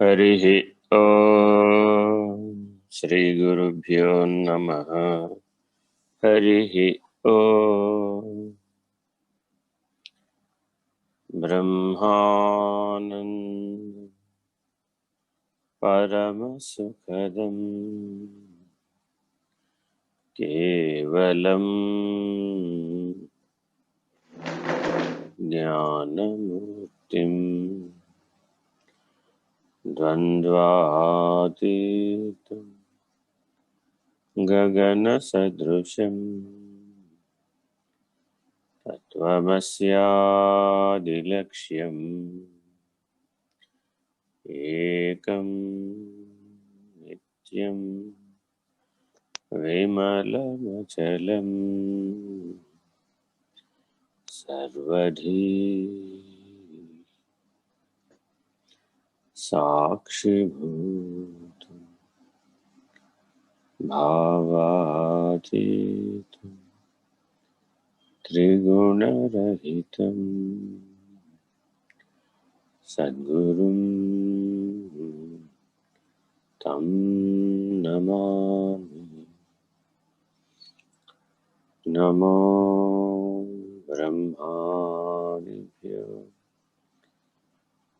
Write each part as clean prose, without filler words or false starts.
हरिः ओम् श्री गुरुभ्यो नमः। हरिः ओम् ब्रह्मानंद परमसुखदम् केवलम् ज्ञानमूर्तिम् द्वन्द्वातीतम् गगनसदृशम् तत्त्वमस्यादिलक्ष्यम् एकं नित्यं विमलमचलम् सर्वधी साक्षिभूतं भावातीतं त्रिगुणरहितं सद्गुरुं तं नमामि। नमो ब्रह्मादिभ्यो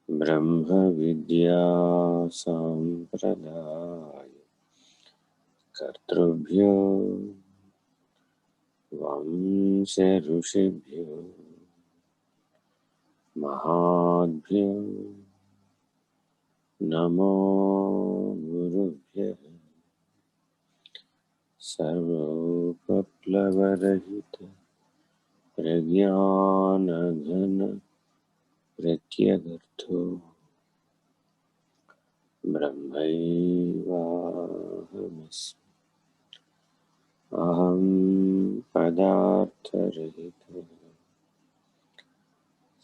ब्रह्मविद्या सम्प्रदाय कर्तृभ्यो वंश ऋषिभ्यो महाभ्यो नमो गुरुभ्यः। सर्वोपप्लवरहित प्रज्ञानघन प्रत्यगर्थो ब्रह्मैवाहमस्मि। अहं पदार्थरहितः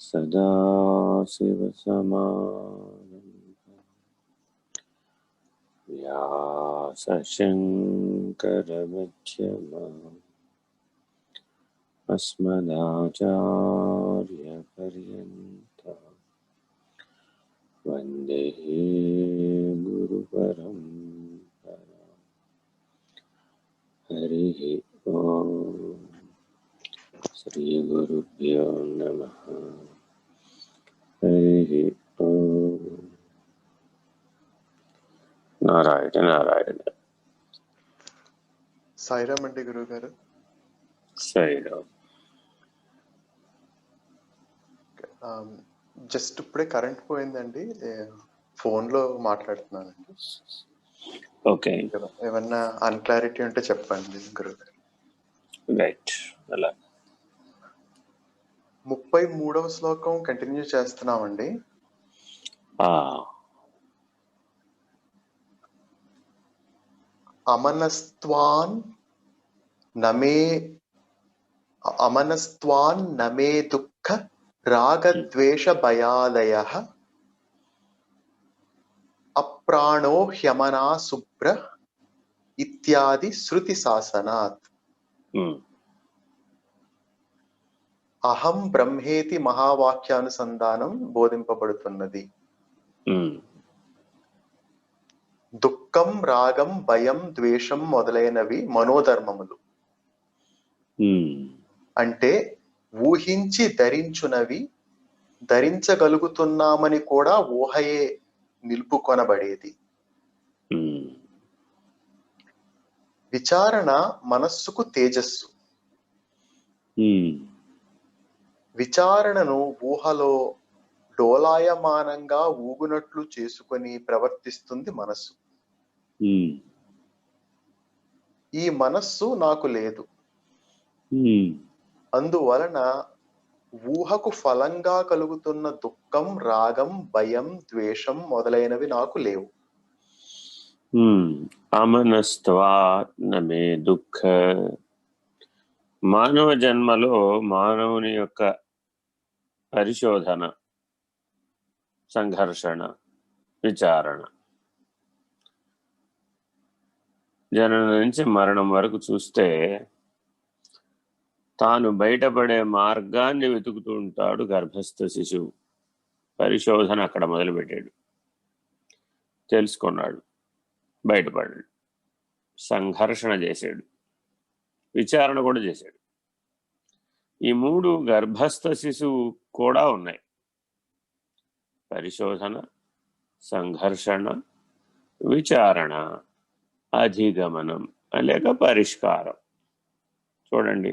सदाशिवसमारम्भः व्यासशङ्करमध्यमाम् अस्मदाचार्यपर्यन्तं वन्दे गुरुपरम्पराम्। हरिः ओम् श्रीगुरुभ्यो नमः। हरिः ओम् नारायण नारायण। సాయిరామ్ అండి గురువు గారు. సాయిరామ్. జస్ట్ ఇప్పుడే కరెంట్ పోయిందండి, ఫోన్ లో మాట్లాడుతున్నానండి. ఓకే, ఏమన్నా అన్క్లారిటీ ఉంటే చెప్పండి గురువు గారు. రైట్. అలా 33వ శ్లోకం కంటిన్యూ చేస్తున్నామండి. అమనస్త్వాన్ నమే దుఃఖ రాగద్వేష భయాదయః అప్రాణో హ్యమనా శుభ్ర ఇత్యాది శృతి శాసనాత్. అహం బ్రహ్మేతి మహావాక్యానుసంధానం బోధింపబడుతున్నది. దుఃఖం, రాగం, భయం, ద్వేషం మొదలైనవి మనోధర్మములు. అంటే ఊహించి ధరించునవి, ధరించగలుగుతున్నామని కూడా ఊహయే నిలుపుకొనబడేది. విచారణ మనస్సుకు తేజస్సు. విచారణను ఊహలో డోలాయమానంగా ఊగునట్లు చేసుకొని ప్రవర్తిస్తుంది మనస్సు. ఈ మనస్సు నాకు లేదు, అందువలన ఊహకు ఫలంగా కలుగుతున్న దుఃఖం, రాగం, భయం, ద్వేషం మొదలైనవి నాకు లేవు. అమనస్త్వాత్ నమే దుఃఖ. మానవ జన్మలో మానవుని యొక్క పరిశోధన, సంఘర్షణ, విచారణ, జననం నుంచి మరణం వరకు చూస్తే తాను బయటపడే మార్గాన్ని వెతుకుతూ ఉంటాడు గర్భస్థ శిశువు. పరిశోధన అక్కడ మొదలుపెట్టాడు. తెలుసుకున్నాడు, బయటపడ్డాడు, సంఘర్షణ చేశాడు, విచారణ కూడా చేశాడు. ఈ 3 గర్భస్థ శిశువు కూడా ఉన్నాయి. పరిశోధన, సంఘర్షణ, విచారణ, అధిగమనం లేక పరిష్కారం. చూడండి,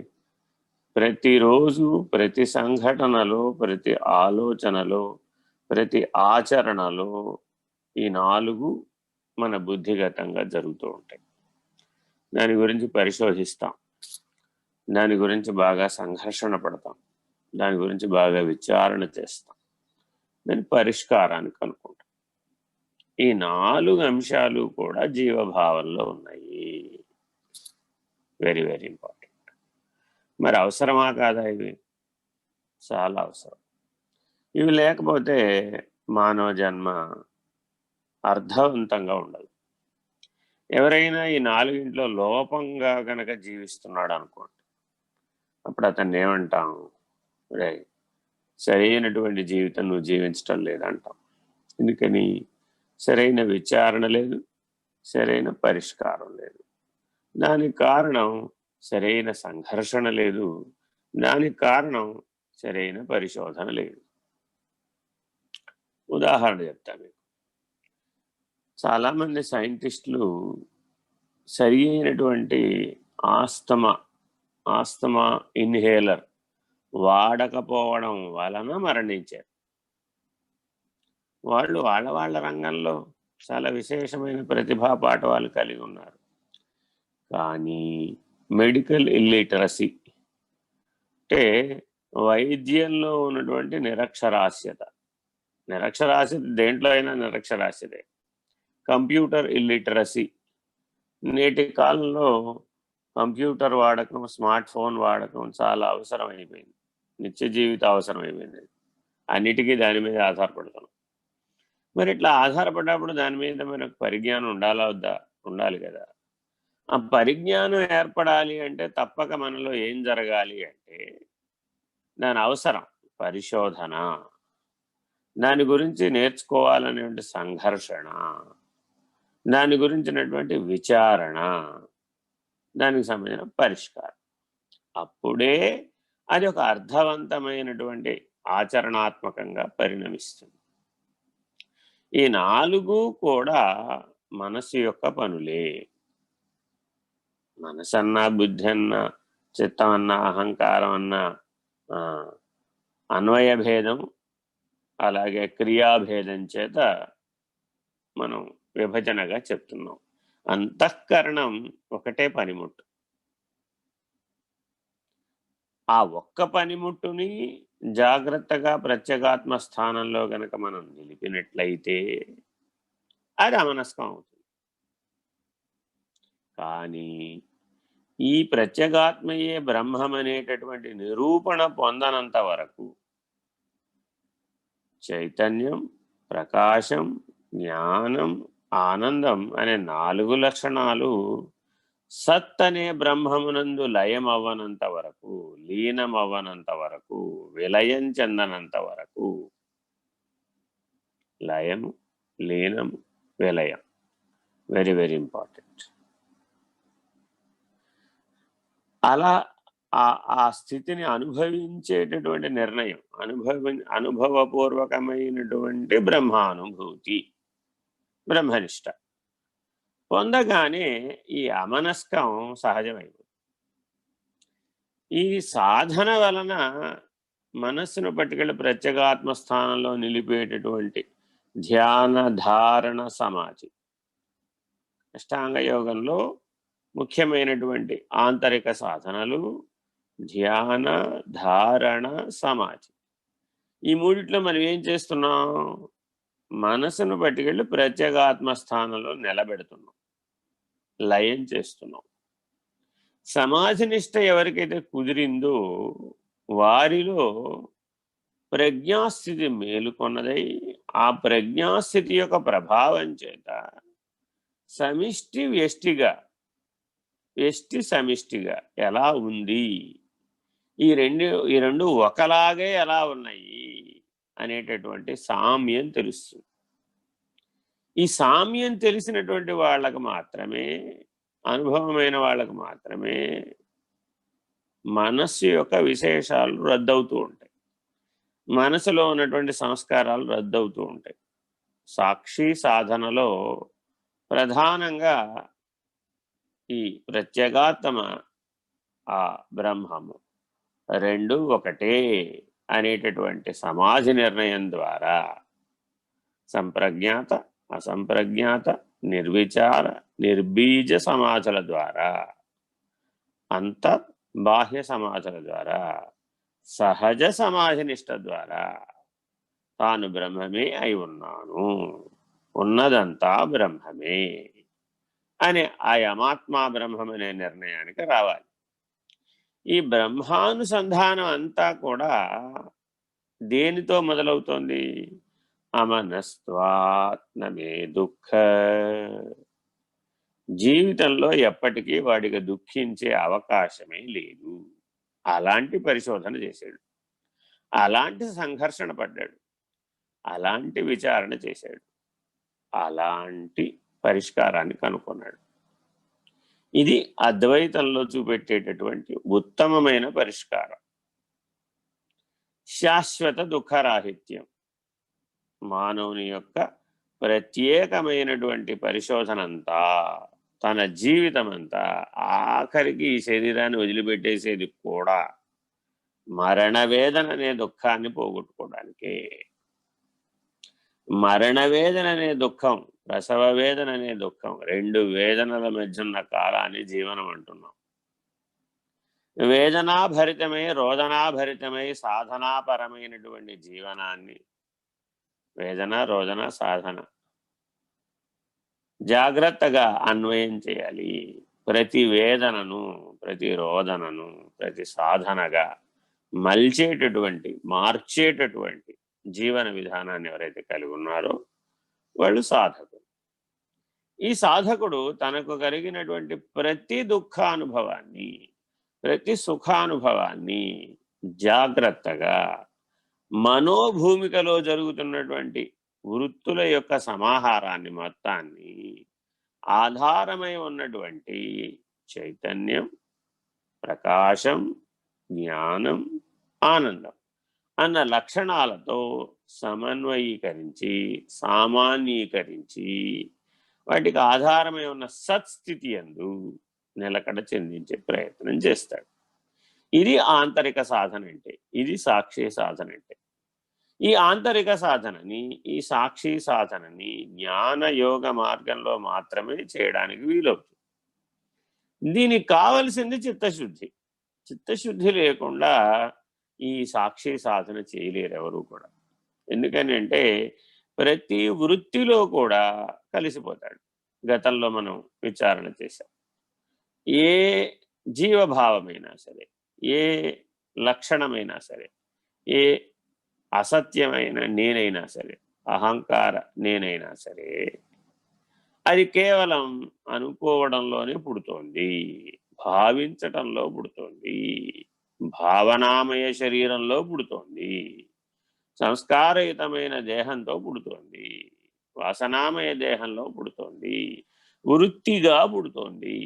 ప్రతిరోజు ప్రతి సంఘటనలో, ప్రతి ఆలోచనలో, ప్రతి ఆచరణలో ఈ 4 మన బుద్ధిగతంగా జరుగుతూ ఉంటాయి. దాని గురించి పరిశోధిస్తాం, దాని గురించి బాగా సంఘర్షణ పడతాం, దాని గురించి బాగా విచారణ చేస్తాం, దాని పరిష్కారానికి అనుకుంటాం. ఈ 4 అంశాలు కూడా జీవభావంలో ఉన్నాయి. Very very important. మరి అవసరమా కాదా ఇవి? చాలా అవసరం. ఇవి లేకపోతే మానవ జన్మ అర్థవంతంగా ఉండదు. ఎవరైనా ఈ 4 లోపంగా గనక జీవిస్తున్నాడు అనుకోండి, అప్పుడు అతన్ని ఏమంటాం? రే, సరైనటువంటి జీవితం నువ్వు జీవించటం లేదంటాం. ఎందుకని? సరైన విచారణ లేదు, సరైన పరిష్కారం లేదు. దానికి కారణం సరైన సంఘర్షణ లేదు, దానికి కారణం సరైన పరిశోధన లేదు. ఉదాహరణ చెప్తా మీకు. చాలామంది సైంటిస్టులు సరి అయినటువంటి ఆస్తమా ఇన్హేలర్ వాడకపోవడం వలన మరణించారు. వాళ్ళు వాళ్ళ రంగంలో చాలా విశేషమైన ప్రతిభా పాఠవాలు కలిగి ఉన్నారు. కానీ మెడికల్ ఇల్లిటరసీ అంటే వైద్యంలో ఉన్నటువంటి నిరక్షరాస్యత దేంట్లో అయినా నిరక్షరాస్యతే. కంప్యూటర్ ఇల్లిటరసీ, నేటి కాలంలో కంప్యూటర్ వాడకం, స్మార్ట్ ఫోన్ వాడకం చాలా అవసరం అయిపోయింది, నిత్య జీవిత అవసరం అయిపోయింది. అన్నిటికీ దాని మీద ఆధారపడుతున్నాం. మరి ఇట్లా ఆధారపడ్డప్పుడు దాని మీద మనకు పరిజ్ఞానం ఉండాలా వద్దా? ఉండాలి కదా. ఆ పరిజ్ఞానం ఏర్పడాలి అంటే తప్పక మనలో ఏం జరగాలి అంటే దాని అవసరం పరిశోధన, దాని గురించి నేర్చుకోవాలనేటువంటి సంఘర్షణ, దాని గురించినటువంటి విచారణ, దానికి సంబంధించిన పరిష్కారం. అప్పుడే అది ఒక అర్థవంతమైనటువంటి ఆచరణాత్మకంగా పరిణమిస్తుంది. ఈ 4 కూడా మనసు యొక్క పనులే. మనసన్నా, బుద్ధి అన్నా, చిత్తం అన్నా, అహంకారం అన్నా అన్వయ భేదం అలాగే క్రియాభేదం చేత మనం విభజనగా చెప్తున్నాం. అంతఃకరణం ఒకటే పనిముట్టు. ఆ ఒక్క పనిముట్టుని జాగ్రత్తగా ప్రత్యేగాత్మ స్థానంలో గనక మనం నిలిపినట్లయితే అది అమనస్కం అవుతుంది. కానీ ఈ ప్రత్యేగాత్మయే బ్రహ్మం అనేటటువంటి నిరూపణ పొందనంత వరకు చైతన్యం, ప్రకాశం, జ్ఞానం, ఆనందం అనే 4 లక్షణాలు సత్ అనే బ్రహ్మమునందు లయమవ్వనంత వరకు, లీనమవ్వనంత వరకు, విలయం చెందనంత వరకు, లయము, లీనము, విలయం వెరీ వెరీ ఇంపార్టెంట్. అలా ఆ స్థితిని అనుభవించేటటువంటి నిర్ణయం, అనుభవపూర్వకమైనటువంటి బ్రహ్మానుభూతి, బ్రహ్మనిష్ట పొందగానే ఈ అమనస్కం సహజమైపోతుంది. ఈ సాధన వలన మనస్సును పట్టుకెళ్ళి ప్రత్యేగాత్మ స్థానంలో నిలిపేటటువంటి ధ్యాన, ధారణ, సమాధి. అష్టాంగ యోగంలో ముఖ్యమైనటువంటి ఆంతరిక సాధనలు ధ్యాన, ధారణ, సమాధి. ఈ 3 మనం ఏం చేస్తున్నాం? మనసును పట్టుకెళ్ళి ప్రత్యేగాత్మ స్థానంలో నిలబెడుతున్నాం, లయం చేస్తున్నాం. సమాధి నిష్ట ఎవరికైతే కుదిరిందో వారిలో ప్రజ్ఞాస్థితి మేలుకొన్నదై ఆ ప్రజ్ఞాస్థితి యొక్క ప్రభావం చేత సమిష్టి వ్యష్టి సమిష్టిగా ఎలా ఉంది, ఈ రెండు ఒకలాగే ఎలా ఉన్నాయి అనేటటువంటి సామ్యం తెలుస్తుంది. ఈ సామ్యం తెలిసినటువంటి వాళ్ళకు మాత్రమే, అనుభవమైన వాళ్ళకు మాత్రమే మనస్సు యొక్క విశేషాలు రద్దవుతూ ఉంటాయి. మనసులో ఉన్నటువంటి సంస్కారాలు రద్దవుతూ ఉంటాయి. సాక్షి సాధనలో ప్రధానంగా ఈ ప్రత్యేగాత్మ, ఆ బ్రహ్మము రెండు ఒకటే అనేటటువంటి సమాధి నిర్ణయం ద్వారా సంప్రజ్ఞాత, అసంప్రజ్ఞాత, నిర్విచార, నిర్బీజ సమాధుల ద్వారా, బాహ్య సమాధుల ద్వారా, సహజ సమాధి నిష్ట ద్వారా తాను బ్రహ్మమే అయి ఉన్నాను, ఉన్నదంతా బ్రహ్మమే అని ఆ యమాత్మా బ్రహ్మమనే నిర్ణయానికి రావాలి. ఈ బ్రహ్మానుసంధానం అంతా కూడా దేనితో మొదలవుతోంది? అమనస్త్వాత్మమే దుఃఖ. జీవితంలో ఎప్పటికీ వాడికి దుఃఖించే అవకాశమే లేదు. అలాంటి పరిశోధన చేశాడు, అలాంటి సంఘర్షణ పడ్డాడు, అలాంటి విచారణ చేశాడు, అలాంటి పరిష్కారాన్ని కనుక్కున్నాడు. ఇది అద్వైతంలో చూపెట్టేటటువంటి ఉత్తమమైన పరిష్కారం. శాశ్వత దుఃఖరాహిత్యం మానవుని యొక్క ప్రత్యేకమైనటువంటి పరిశోధన అంతా, తన జీవితం అంతా, ఆఖరికి ఈ శరీరాన్ని వదిలిపెట్టేసేది కూడా మరణ వేదన అనే దుఃఖాన్ని పోగొట్టుకోవడానికే. మరణ వేదన అనే దుఃఖం, ప్రసవ వేదన అనే దుఃఖం, రెండు వేదనల మధ్య ఉన్న కాలాన్ని జీవనం అంటున్నాం. వేదనాభరితమై, రోదనాభరితమై సాధనాపరమైనటువంటి జీవనాన్ని, వేదన, రోదన, సాధన జాగ్రత్తగా అన్వయం చేయాలి. ప్రతి వేదనను, ప్రతి రోదనను, ప్రతి సాధనగా మలిచేటటువంటి, మార్చేటటువంటి జీవన విధానాన్ని ఎవరైతే కలిగి ఉన్నారో వాళ్ళు సాధకుడు. ఈ సాధకుడు తనకు కలిగినటువంటి ప్రతి దుఃఖానుభవాన్ని, ప్రతి సుఖానుభవాన్ని జాగ్రత్తగా మనోభూమికలో జరుగుతున్నటువంటి వృత్తుల యొక్క సమాహారాన్ని మొత్తాన్ని ఆధారమై ఉన్నటువంటి చైతన్యం, ప్రకాశం, జ్ఞానం, ఆనందం అన్న లక్షణాలతో సమన్వయీకరించి, సామాన్యీకరించి, వాటికి ఆధారమై ఉన్న సత్స్థితి యందు నిలకడ చెందించే ప్రయత్నం చేస్తాడు. ఇది ఆంతరిక సాధన అంటే, ఇది సాక్షి సాధన అంటే. ఈ ఆంతరిక సాధనని, ఈ సాక్షి సాధనని జ్ఞాన యోగ మార్గంలో మాత్రమే చేయడానికి వీలవుతుంది. దీనికి కావలసింది చిత్తశుద్ధి. చిత్తశుద్ధి లేకుండా ఈ సాక్షి సాధన చేయలేరు ఎవరు కూడా. ఎందుకని అంటే ప్రతి వృత్తిలో కూడా కలిసిపోతాడు. గతంలో మనం విచారణ చేశాం. ఏ జీవభావమైనా సరే, ఏ లక్షణమైనా సరే, ఏ అసత్యమైన నేనైనా సరే, అహంకార నేనైనా సరే, అది కేవలం అనుకోవడంలోనే పుడుతోంది, భావించటంలో పుడుతోంది, భావనామయ శరీరంలో పుడుతోంది, సంస్కారయుతమైన దేహంతో పుడుతోంది, వాసనామయ దేహంలో పుడుతోంది, వృత్తిగా పుడుతోంది,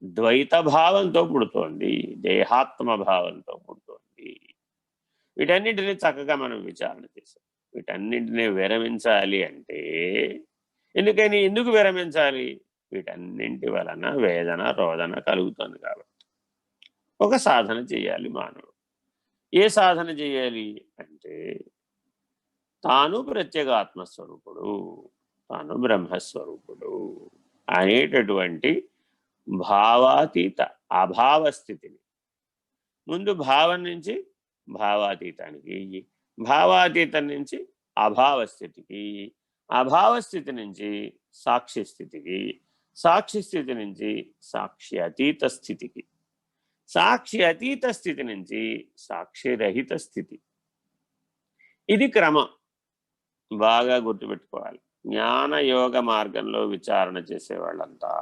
ద్వైత భావంతో పుడుతోంది, దేహాత్మ భావంతో పుడుతోంది. వీటన్నింటినీ చక్కగా మనం విచారణ చేసాం. వీటన్నింటినీ విరమించాలి అంటే ఎందుకు విరమించాలి? వీటన్నింటి వలన వేదన, రోదన కలుగుతుంది కాబట్టి ఒక సాధన చేయాలి మానవుడు. ఏ సాధన చేయాలి అంటే తాను ప్రత్యేగాత్మస్వరూపుడు, తాను బ్రహ్మస్వరూపుడు అనేటటువంటి భావాతీత అభావ స్థితిని, ముందు భావం నుంచి భావాతీతానికి, భావాతీతం నుంచి అభావ స్థితికి, అభావ స్థితి నుంచి సాక్షి స్థితికి, సాక్షి స్థితి నుంచి సాక్షి అతీత స్థితికి, సాక్షి అతీత స్థితి నుంచి సాక్షిరహిత స్థితి. ఇది క్రమం. బాగా గుర్తుపెట్టుకోవాలి. జ్ఞానయోగ మార్గంలో విచారణ చేసే వాళ్ళంతా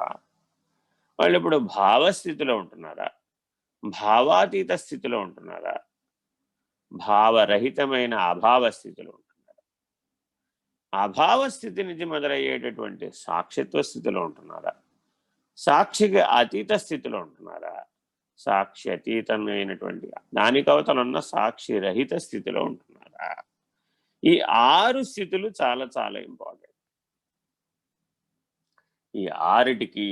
వాళ్ళు ఇప్పుడు భావస్థితిలో ఉంటున్నారా, భావాతీత స్థితిలో ఉంటున్నారా, భావరహితమైన అభావ స్థితిలో ఉంటున్నారా? అభావ స్థితి నుంచి మొదలయ్యేటటువంటి సాక్షిత్వ స్థితిలో ఉంటున్నారా, సాక్షికి అతీత స్థితిలో ఉంటున్నారా, సాక్షి అతీతమైనటువంటి దానికి అవతల ఉన్న సాక్షి రహిత స్థితిలో ఉంటున్నారా? ఈ 6 స్థితులు చాలా చాలా ఇంపార్టెంట్. ఈ 6టికి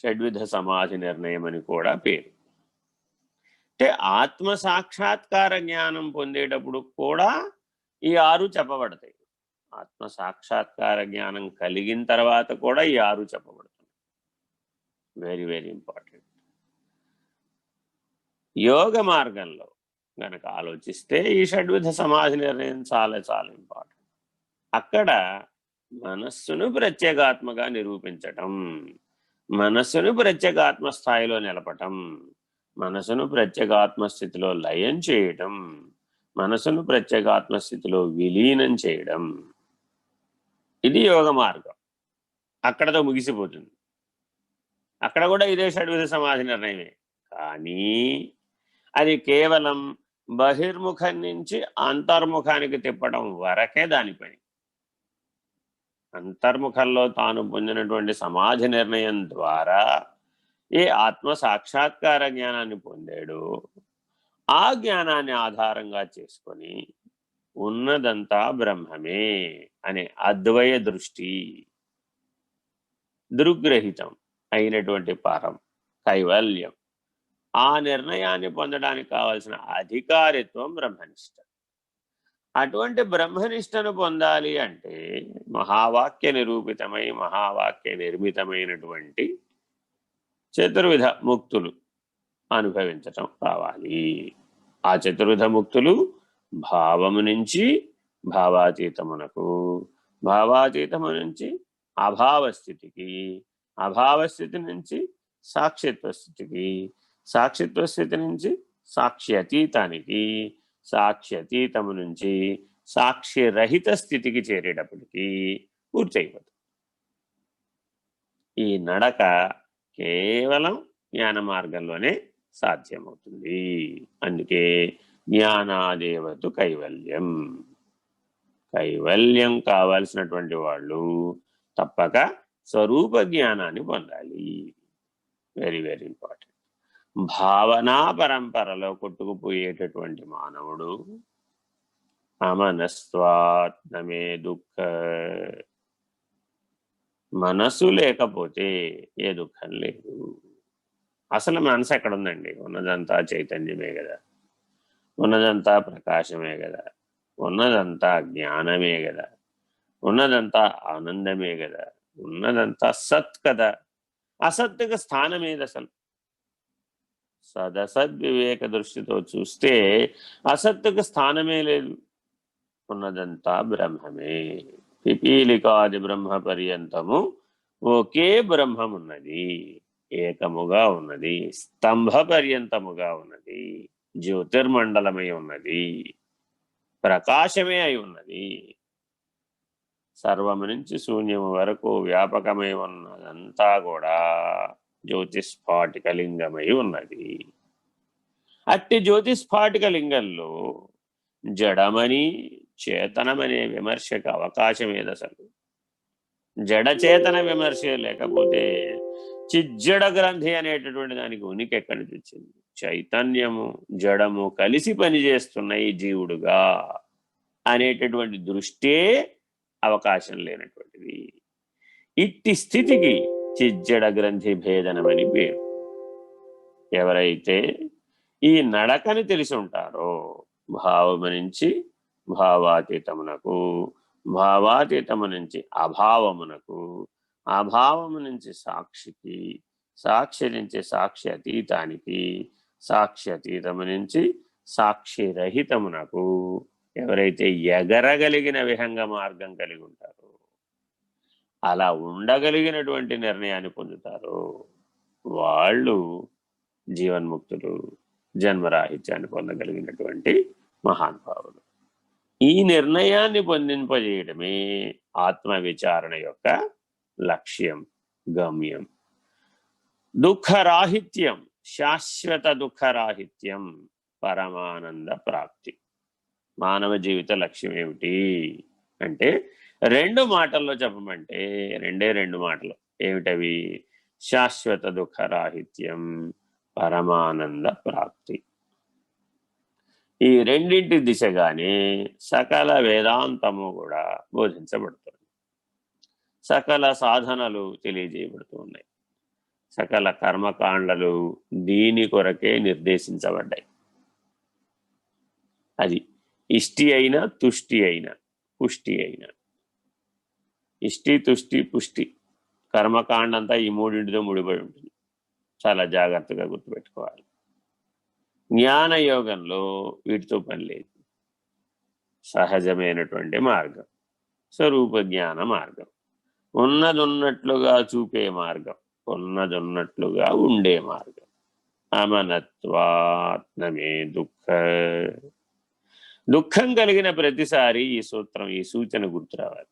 షడ్విధ సమాధి నిర్ణయం అని కూడా పేరు. అంటే ఆత్మ సాక్షాత్కార జ్ఞానం పొందేటప్పుడు కూడా ఈ 6 చెప్పబడతాయి. ఆత్మ సాక్షాత్కార జ్ఞానం కలిగిన తర్వాత కూడా ఈ 6 చెప్పబడుతుంది. Very very important. యోగ మార్గంలో గనక ఆలోచిస్తే ఈ షడ్విధ సమాధి నిర్ణయం చాలా చాలా ఇంపార్టెంట్. అక్కడ మనస్సును ప్రత్యేగాత్మగా నిరూపించటం, మనస్సును ప్రత్యేగాత్మ స్థాయిలో నిలపటం, మనసును ప్రత్యేగాత్మ స్థితిలో లయం చేయటం, మనసును ప్రత్యేగాత్మ స్థితిలో విలీనం చేయడం, ఇది యోగ మార్గం. అక్కడతో ముగిసిపోతుంది. అక్కడ కూడా ఇదే షడ్విధ సమాధి నిర్ణయమే. కానీ అది కేవలం బహిర్ముఖం నుంచి అంతర్ముఖానికి తిప్పడం వరకే దాని పని. అంతర్ముఖంలో తాను పొందినటువంటి సమాధి నిర్ణయం ద్వారా ఏ ఆత్మ సాక్షాత్కార జ్ఞానాన్ని పొందాడో ఆ జ్ఞానాన్ని ఆధారంగా చేసుకొని ఉన్నదంతా బ్రహ్మమే అనే అద్వయ దృష్టి, దృగ్రహితం అయినటువంటి పరం కైవల్యం, ఆ నిర్ణయాన్ని పొందడానికి కావలసిన అధికారిత్వం బ్రహ్మనిష్ట. అటువంటి బ్రహ్మనిష్టను పొందాలి అంటే మహావాక్య నిరూపితమై మహావాక్య నిర్మితమైనటువంటి చతుర్విధ ముక్తులు అనుభవించటం కావాలి. ఆ చతుర్విధ ముక్తులు భావము నుంచి భావాతీతమునకు, భావాతీతము నుంచి అభావస్థితికి, అభావస్థితి నుంచి సాక్షిత్వ స్థితికి, సాక్షిత్వ స్థితి నుంచి సాక్షి అతీతానికి, సాక్షి అతీతము నుంచి సాక్షి రహిత స్థితికి చేరేటప్పటికీ పూర్తయిపోతుంది. ఈ నడక కేవలం జ్ఞాన మార్గంలోనే సాధ్యమవుతుంది. అందుకే జ్ఞానాదేవతు కైవల్యం. కైవల్యం కావాల్సినటువంటి వాళ్ళు తప్పక స్వరూప జ్ఞానాన్ని పొందాలి. Very very important. భావనా పరంపరలో కొట్టుకుపోయేటటువంటి మానవుడు అమనస్వాత్మే దుఃఖ, మనసు లేకపోతే ఏ దుఃఖం లేదు. అసలు మనసు ఎక్కడుందండి? ఉన్నదంతా చైతన్యమే కదా, ఉన్నదంతా ప్రకాశమే కదా, ఉన్నదంతా జ్ఞానమే కదా, ఉన్నదంతా ఆనందమే కదా, ఉన్నదంతా సత్ కదా. అసత్తుకు స్థానం ఏది అసలు? సదసద్వివేక దృష్టితో చూస్తే అసత్తుకు స్థానమే లేదు. ఉన్నదంతా బ్రహ్మమే. పిపీలికాది బ్రహ్మ పర్యంతము ఒకే బ్రహ్మమున్నది, ఏకముగా ఉన్నది, స్తంభ పర్యంతముగా ఉన్నది, జ్యోతిర్మండలమై ఉన్నది, ప్రకాశమే అయి ఉన్నది. సర్వము నుంచి శూన్యము వరకు వ్యాపకమై ఉన్నదంతా కూడా జ్యోతిస్ఫాటిక లింగమై ఉన్నది. అట్టి జ్యోతిస్ఫాటిక లింగంలో జడమని చేతనమనే విమర్శకు అవకాశం ఏది అసలు? జడచేతన విమర్శ లేకపోతే చిజ్జడ గ్రంథి అనేటటువంటి దానికి ఉనికి ఎక్కడి నుంచి వచ్చింది? చైతన్యము జడము కలిసి పనిచేస్తున్నాయి జీవుడుగా అనేటటువంటి దృష్టే అవకాశం లేనటువంటిది. ఇట్టి స్థితికి చిజ్జడ గ్రంథి భేదనమని పేరు. ఎవరైతే ఈ నడకని తెలిసి ఉంటారో భావము నుంచి భావాతీతమునకు, భావాతీతము నుంచి అభావమునకు, అభావము నుంచి సాక్షికి, సాక్షి నుంచి సాక్షి అతీతానికి, సాక్షి అతీతము నుంచి సాక్షి రహితమునకు ఎవరైతే ఎగరగలిగిన విహంగ మార్గం కలిగి ఉంటారో, అలా ఉండగలిగినటువంటి నిర్ణయాన్ని పొందుతారో వాళ్ళు జీవన్ముక్తులు, జన్మరాహిత్యాన్ని పొందగలిగినటువంటి మహానుభావులు. ఈ నిర్ణయాన్ని పొందింపజేయడమే ఆత్మ విచారణ యొక్క లక్ష్యం, గమ్యం. దుఃఖరాహిత్యం, శాశ్వత దుఃఖరాహిత్యం, పరమానంద ప్రాప్తి. మానవ జీవిత లక్ష్యం ఏమిటి అంటే రెండు మాటల్లో చెప్పమంటే రెండు మాటలు ఏమిటవి? శాశ్వత దుఃఖరాహిత్యం, పరమానంద ప్రాప్తి. ఈ రెండింటి దిశగానే సకల వేదాంతము కూడా బోధించబడుతుంది. సకల సాధనలు తెలియజేయబడుతూ ఉన్నాయి. సకల కర్మకాండలు దీని కొరకే నిర్దేశించబడ్డాయి. అది ఇష్టి అయినా, తుష్టి అయినా, పుష్టి అయినా. ఇష్టి, తుష్టి, పుష్టి కర్మకాండ అంతా ఈ మూడింటితో ముడిపడి ఉంటుంది. చాలా జాగ్రత్తగా గుర్తుపెట్టుకోవాలి. జ్ఞాన యోగంలో వీటితో పని లేదు. సహజమైనటువంటి మార్గం, స్వరూప జ్ఞాన మార్గం, ఉన్నదున్నట్లుగా చూపే మార్గం, ఉన్నదున్నట్లుగా ఉండే మార్గం. అమనత్వాత్మే దుఃఖ. దుఃఖం కలిగిన ప్రతిసారి ఈ సూత్రం, ఈ సూచన గుర్తు రావాలి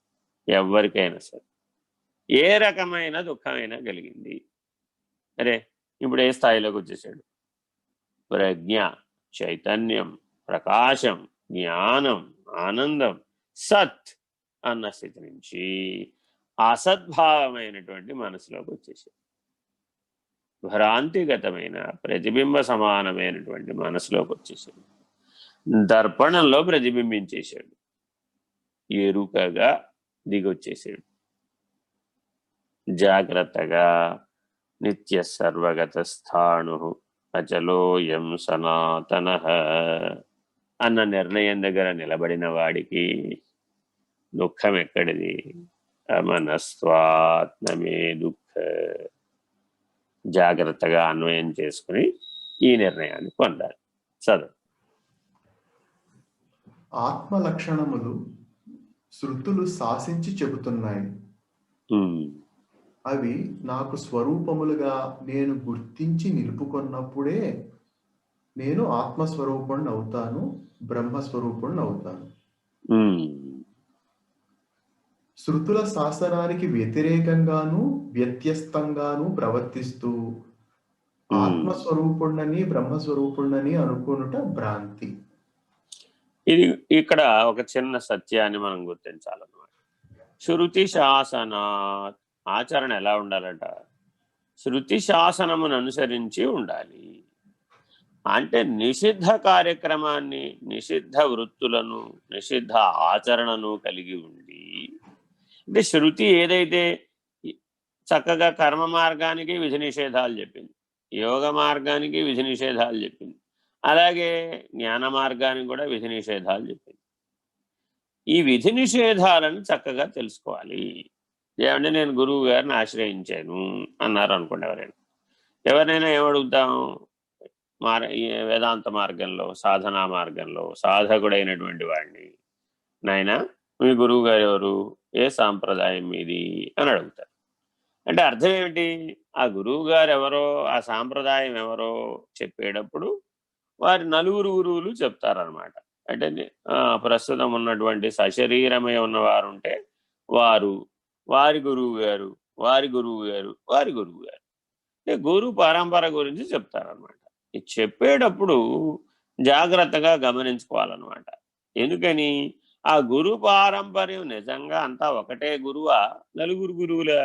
ఎవరికైనా సరే. ఏ రకమైన దుఃఖమైనా కలిగింది, అరే ఇప్పుడు ఏ స్థాయిలోకి వచ్చేసాడు? ప్రజ్ఞ, చైతన్యం, ప్రకాశం, జ్ఞానం, ఆనందం, సత్ అన్న స్థితి నుంచి అసద్భావమైనటువంటి మనసులోకి వచ్చేసాడు. భ్రాంతిగతమైన ప్రతిబింబ సమానమైనటువంటి మనసులోకి వచ్చేసాడు. దర్పణంలో ప్రతిబింబించేశాడు. ఎరుకగా దిగొచ్చేసాడు. జాగ్రత్తగా నిత్య సర్వగత స్థాణు అచలోయం సనాతన అన్న నిర్ణయం దగ్గర నిలబడిన వాడికి దుఃఖం ఎక్కడిది? అమనస్వాత్మే దుఃఖ. జాగ్రత్తగా అన్వయం చేసుకుని ఈ నిర్ణయాన్ని పొందాలి. చదువు. ఆత్మ లక్షణములు శృతులు శాసించి చెబుతున్నాయి. అవి నాకు స్వరూపములుగా నేను గుర్తించి నిలుపుకున్నప్పుడే నేను ఆత్మస్వరూపుణ్ణి అవుతాను, బ్రహ్మస్వరూపుణ్ణి అవుతాను. శృతుల శాసనానికి వ్యతిరేకంగాను వ్యత్యస్తంగాను ప్రవర్తిస్తూ ఆత్మస్వరూపుణ్ణని బ్రహ్మస్వరూపుణ్ణని అనుకునుట భ్రాంతి. ఇది ఇక్కడ ఒక చిన్న సత్యాన్ని మనం గుర్తించాలన్నమాట. శృతి శాసన ఆచరణ ఎలా ఉండాలట? శృతి శాసనమును అనుసరించి ఉండాలి. అంటే నిషిద్ధ కార్యక్రమాన్ని, నిషిద్ధ వృత్తులను, నిషిద్ధ ఆచరణను కలిగి ఉండి, అంటే శృతి ఏదైతే చక్కగా కర్మ మార్గానికి విధి నిషేధాలు చెప్పింది, యోగ మార్గానికి విధి నిషేధాలు చెప్పింది, అలాగే జ్ఞాన మార్గానికి కూడా విధి నిషేధాలు చెప్పింది. ఈ విధి నిషేధాలను చక్కగా తెలుసుకోవాలి. ఏమంటే నేను గురువు గారిని ఆశ్రయించాను అన్నారు అనుకోండి. ఎవరైనా ఏమడుగుతాం? వేదాంత మార్గంలో, సాధనా మార్గంలో సాధకుడైనటువంటి వాడిని, నాయన మీ గురువు గారు ఎవరు, ఏ సాంప్రదాయం మీది అని అడుగుతారు. అంటే అర్థం ఏమిటి? ఆ గురువు గారు ఎవరో, ఆ సాంప్రదాయం ఎవరో చెప్పేటప్పుడు వారి నలుగురు గురువులు చెప్తారనమాట. అంటే ప్రస్తుతం ఉన్నటువంటి సశరీరమై ఉన్నవారు ఉంటే వారు, వారి గురువు గారు, వారి గురువు గారు, వారి గురువు గారు, అంటే గురు పరంపర గురించి చెప్తారనమాట. ఇది చెప్పేటప్పుడు జాగ్రత్తగా గమనించుకోవాలన్నమాట. ఎందుకని? ఆ గురు పారంపర్యం నిజంగా అంతా ఒకటే గురువా, నలుగురు గురువులా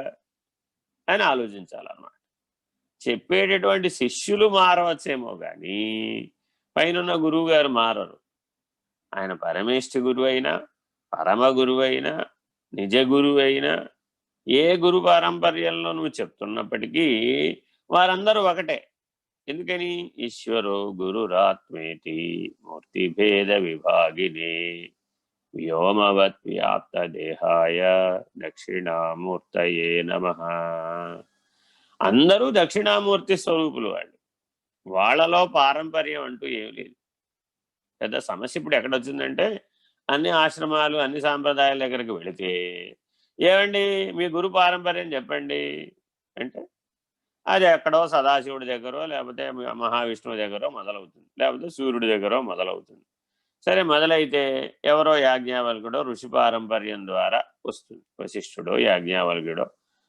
అని ఆలోచించాలన్నమాట. చెప్పేటటువంటి శిష్యులు మారవచ్చేమో కానీ పైన గురువు గారు మారరు. ఆయన పరమేష్ఠి గురువు అయినా, పరమ గురువు అయినా, నిజ గురువు అయినా, ఏ గురు పారంపర్యంలో నువ్వు చెప్తున్నప్పటికీ వారందరూ ఒకటే. ఎందుకని? ఈశ్వరో గురురాత్మేతి మూర్తిభేద విభాగినే వ్యోమవత్ వ్యాప్త దేహాయ దక్షిణామూర్తయే నమః. అందరూ దక్షిణామూర్తి స్వరూపులు వాళ్ళు. వాళ్ళలో పారంపర్యం అంటూ ఏం లేదు. పెద్ద సమస్య ఇప్పుడు ఎక్కడొచ్చిందంటే, అన్ని ఆశ్రమాలు, అన్ని సాంప్రదాయాల దగ్గరికి వెళితే, ఏమండి మీ గురు పారంపర్యం చెప్పండి అంటే, అది ఎక్కడో సదాశివుడి దగ్గరో, లేకపోతే మహావిష్ణువు దగ్గరో మొదలవుతుంది, లేకపోతే సూర్యుడి దగ్గరో మొదలవుతుంది. సరే, మొదలైతే ఎవరో యాజ్ఞవల్కుడో ఋషి పారంపర్యం ద్వారా వస్తుంది. వశిష్ఠుడో, యాజ్ఞవల్కుడో,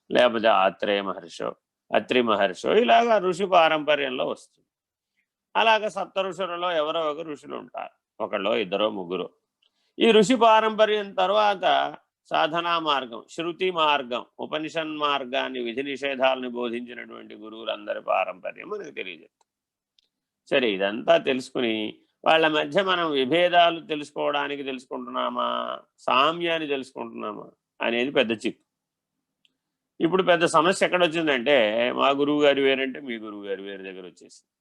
లేకపోతే ఆత్రేయ మహర్షో, అత్రి మహర్షో, ఇలాగా ఋషి పారంపర్యంలో వస్తుంది. అలాగ సప్త ఋషులలో ఎవరో ఒక ఋషులు ఉంటారు, ఒకళ్ళో ఇద్దరో ముగ్గురు. ఈ ఋషి పారంపర్యం తర్వాత సాధనా మార్గం, శృతి మార్గం, ఉపనిషన్ మార్గాన్ని, విధి నిషేధాలను బోధించినటువంటి గురువులందరి పారంపర్యం మనకు తెలియజేస్తుంది. సరే, ఇదంతా తెలుసుకుని వాళ్ళ మధ్య మనం విభేదాలు తెలుసుకోవడానికి తెలుసుకుంటున్నామా, సామ్యాన్ని తెలుసుకుంటున్నామా అనేది పెద్ద చిక్కు. ఇప్పుడు పెద్ద సమస్య ఎక్కడొచ్చిందంటే, మా గురువు గారు వేరంటే మీ గురువు గారు వేరే దగ్గర వచ్చేసింది.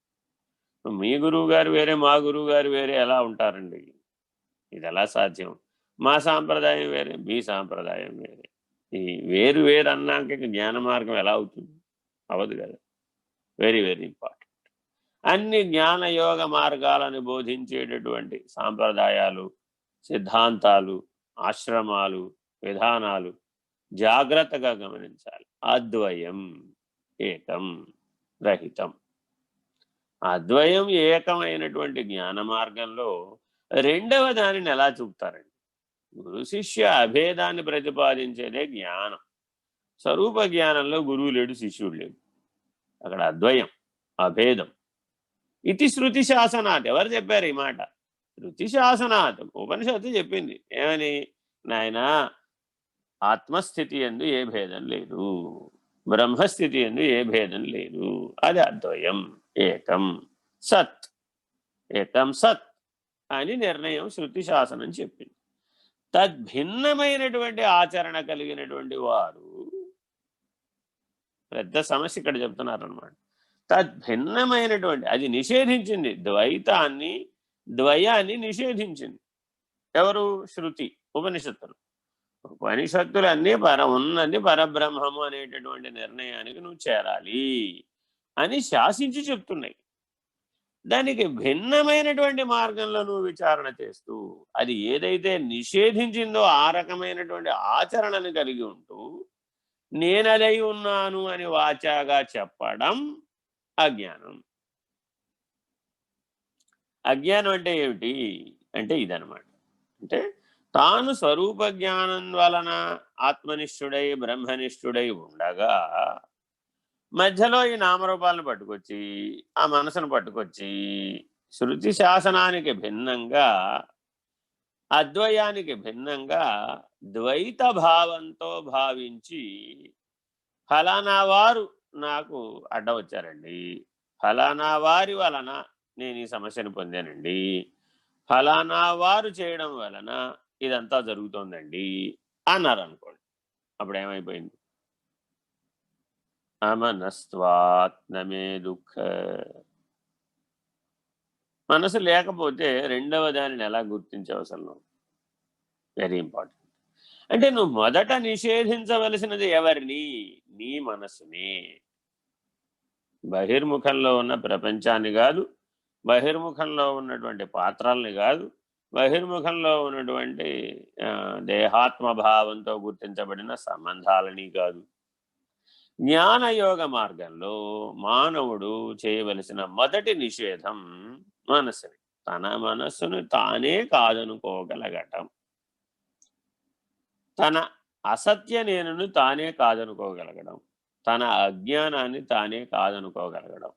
మీ గురువు గారు వేరే, మా గురువు గారు వేరే ఎలా ఉంటారండి? ఇది ఎలా సాధ్యం? మా సాంప్రదాయం వేరే, మీ సాంప్రదాయం వేరే. ఈ వేరు వేరు అన్నాక జ్ఞాన మార్గం ఎలా అవుతుంది? అవదు కదా. Very very important. అన్ని జ్ఞానయోగ మార్గాలను బోధించేటటువంటి సాంప్రదాయాలు, సిద్ధాంతాలు, ఆశ్రమాలు, విధానాలు జాగ్రత్తగా గమనించాలి. అద్వయం ఏకం రహితం. అద్వయం ఏకమైనటువంటి జ్ఞాన మార్గంలో రెండవ దానిని ఎలా చూపుతారండి? గురు శిష్య అభేదాన్ని ప్రతిపాదించేదే జ్ఞానం. స్వరూప జ్ఞానంలో గురువు లేడు, శిష్యుడు లేడు. అక్కడ అద్వయం, అభేదం. ఇది శృతి శాసనాత్. ఎవరు చెప్పారు ఈ మాట? శృతి శాసనాత్. ఉపనిషత్తు చెప్పింది ఏమని? నాయనా, ఆత్మస్థితి యందు ఏ భేదం లేదు, బ్రహ్మస్థితి యందు ఏ భేదం లేదు. అది అద్వయం, ఏకం సత్. ఏకం సత్ అని నిర్ణయం శృతి శాసనం చెప్పింది. తద్భిన్నమైనటువంటి ఆచరణ కలిగినటువంటి వారు, పెద్ద సమస్య ఇక్కడ చెప్తున్నారనమాట. తద్భిన్నమైనటువంటి, అది నిషేధించింది, ద్వయాన్ని నిషేధించింది. ఎవరు? శృతి, ఉపనిషత్తులు. ఉపనిషత్తులన్నీ ఉన్నది పరబ్రహ్మము అనేటటువంటి నిర్ణయానికి నువ్వు చేరాలి అని శాసించి చెప్తున్నాయి. దానికి భిన్నమైనటువంటి మార్గంలో నువ్వు విచారణ చేస్తూ అది ఏదైతే నిషేధించిందో ఆ రకమైనటువంటి ఆచరణను కలిగి ఉంటూ నేనదై ఉన్నాను అని వాచాగా చెప్పడం అజ్ఞానం. అజ్ఞానం అంటే ఏమిటి అంటే ఇదనమాట. అంటే తాను స్వరూప జ్ఞానం వలన ఆత్మనిష్ఠుడై బ్రహ్మనిష్ఠుడై ఉండగా మధ్యలో ఈ నామరూపాలను పట్టుకొచ్చి, ఆ మనసును పట్టుకొచ్చి శృతి శాసనానికి భిన్నంగా, అద్వయానికి భిన్నంగా ద్వైత భావంతో భావించి ఫలానా వారు నాకు అడ్డ వచ్చారండి, ఫలానా వారి వలన నేను ఈ సమస్యను పొందానండి, ఫలానా వారు చేయడం వలన ఇదంతా జరుగుతోందండి అన్నారు అనుకోండి. అప్పుడు ఏమైపోయింది? అమనస్వాత్నమే దుఃఖ. మనసు లేకపోతే రెండవ దానిని ఎలా గుర్తించవసరం? Very important. అంటే నువ్వు మొదట నిషేధించవలసినది ఎవరిని? నీ మనసుని. బహిర్ముఖంలో ఉన్న ప్రపంచాన్ని కాదు, బహిర్ముఖంలో ఉన్నటువంటి పాత్రల్ని కాదు, బహిర్ముఖంలో ఉన్నటువంటి దేహాత్మభావంతో గుర్తించబడిన సంబంధాలని కాదు. జ్ఞానయోగ మార్గంలో మానవుడు చేయవలసిన మొదటి నిషేధం మనసుని, తన మనస్సును తానే కాదనుకోగలగటం, తన అసత్య నేనును తానే కాదనుకోగలగడం, తన అజ్ఞానాన్ని తానే కాదనుకోగలగడం.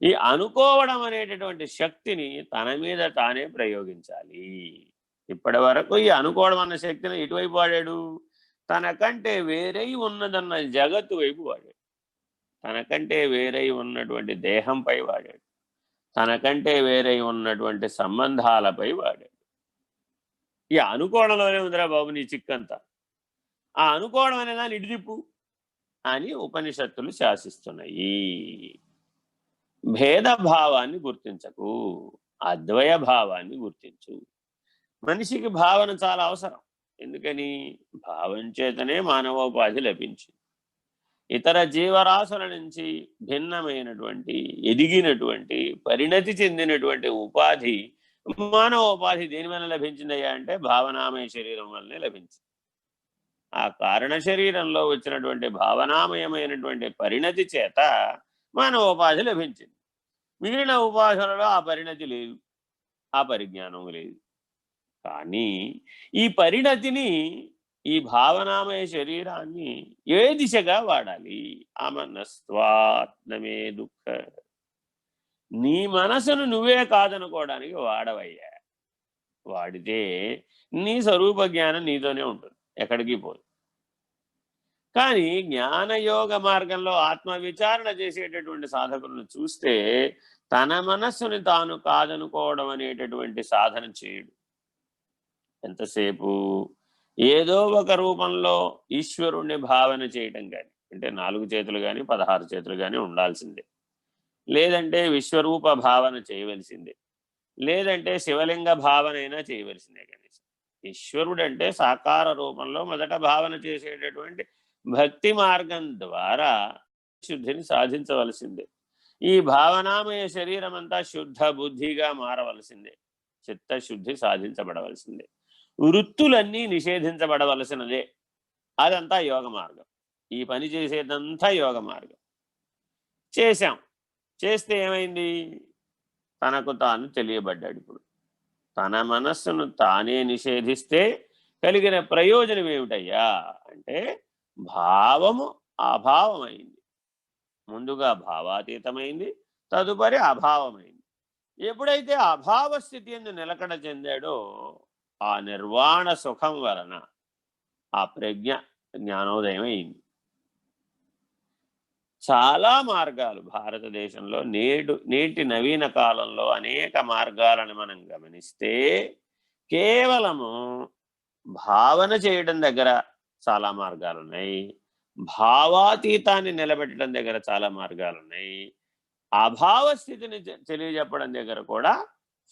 ఈ అనుకోవడం అనేటటువంటి శక్తిని తన మీద తానే ప్రయోగించాలి. ఇప్పటి వరకు ఈ అనుకోవడం అన్న శక్తిని ఇటువైపు వాడాడు, తనకంటే వేరై ఉన్నదన్న జగత్తు వైపు వాడాడు, తనకంటే వేరై ఉన్నటువంటి దేహంపై వాడాడు, తనకంటే వేరై ఉన్నటువంటి సంబంధాలపై వాడాడు. ఈ అనుకోవడంలోనే ఉందిరా బాబు నీ చిక్కంతా. ఆ అనుకోవడం అనే దాన్ని ఇటుదిప్పు అని ఉపనిషత్తులు శాసిస్తున్నాయి. భేదభావాన్ని గుర్తించకు, అద్వయ భావాన్ని గుర్తించు. మనిషికి భావన చాలా అవసరం. ఎందుకని? భావం చేతనే మానవోపాధి లభించింది. ఇతర జీవరాశుల నుంచి భిన్నమైనటువంటి, ఎదిగినటువంటి, పరిణతి చెందినటువంటి ఉపాధి, మానవోపాధి దేని వల్ల లభించిందయ్యా అంటే భావనామయ శరీరం వల్లనే లభించింది. ఆ కారణ శరీరంలో వచ్చినటువంటి భావనామయమైనటువంటి పరిణతి చేత మానవోపాధి లభించింది. మిగిలిన ఉపాధులలో ఆ పరిణతి లేదు, ఆ పరిజ్ఞానం లేదు. కానీ ఈ పరిణతిని, ఈ భావనామయ శరీరాన్ని ఏ దిశగా వాడాలి? అమనస్వాత్నమే దుఃఖ. నీ మనసును నువ్వే కాదనుకోవడానికి వాడవయ్యా. వాడితే నీ స్వరూప జ్ఞానం నీతోనే ఉంటుంది, ఎక్కడికి పోదు. కానీ జ్ఞానయోగ మార్గంలో ఆత్మవిచారణ చేసేటటువంటి సాధకులను చూస్తే తన మనస్సుని తాను కాదనుకోవడం అనేటటువంటి సాధన చేయడు. ఎంతసేపు ఏదో ఒక రూపంలో ఈశ్వరుణ్ణి భావన చేయటం కానీ, అంటే 4 చేతులు కానీ 16 చేతులు కానీ ఉండాల్సిందే, లేదంటే విశ్వరూప భావన చేయవలసిందే, లేదంటే శివలింగ భావన అయినా చేయవలసిందే. కనీసం ఈశ్వరుడు అంటే సాకార రూపంలో మొదట భావన చేసేటటువంటి భక్తి మార్గం ద్వారా శుద్ధిని సాధించవలసిందే. ఈ భావనామయ శరీరం అంతా శుద్ధ బుద్ధిగా మారవలసిందే, చిత్తశుద్ధి సాధించబడవలసిందే, వృత్తులన్నీ నిషేధించబడవలసినదే. అదంతా యోగ మార్గం. ఈ పని చేసేదంతా యోగ మార్గం. చేస్తే ఏమైంది? తనకు తాను తెలియబడ్డాడు. ఇప్పుడు తన మనస్సును తానే నిషేధిస్తే కలిగిన ప్రయోజనం ఏమిటయ్యా అంటే భావము అభావమైంది. ముందుగా భావాతీతమైంది, తదుపరి అభావమైంది. ఎప్పుడైతే అభావ స్థితి ఎందు నిలకడ చెందాడో ఆ నిర్వాణ సుఖం వలన ఆ ప్రజ్ఞ జ్ఞానోదయం అయింది. చాలా మార్గాలు భారతదేశంలో నేటి నవీన కాలంలో అనేక మార్గాలను మనం గమనిస్తే కేవలము భావన చేయడం దగ్గర చాలా మార్గాలు ఉన్నాయి, భావాతీతాన్ని నిలబెట్టడం దగ్గర చాలా మార్గాలు ఉన్నాయి, అభావ స్థితిని తెలియజెప్పడం దగ్గర కూడా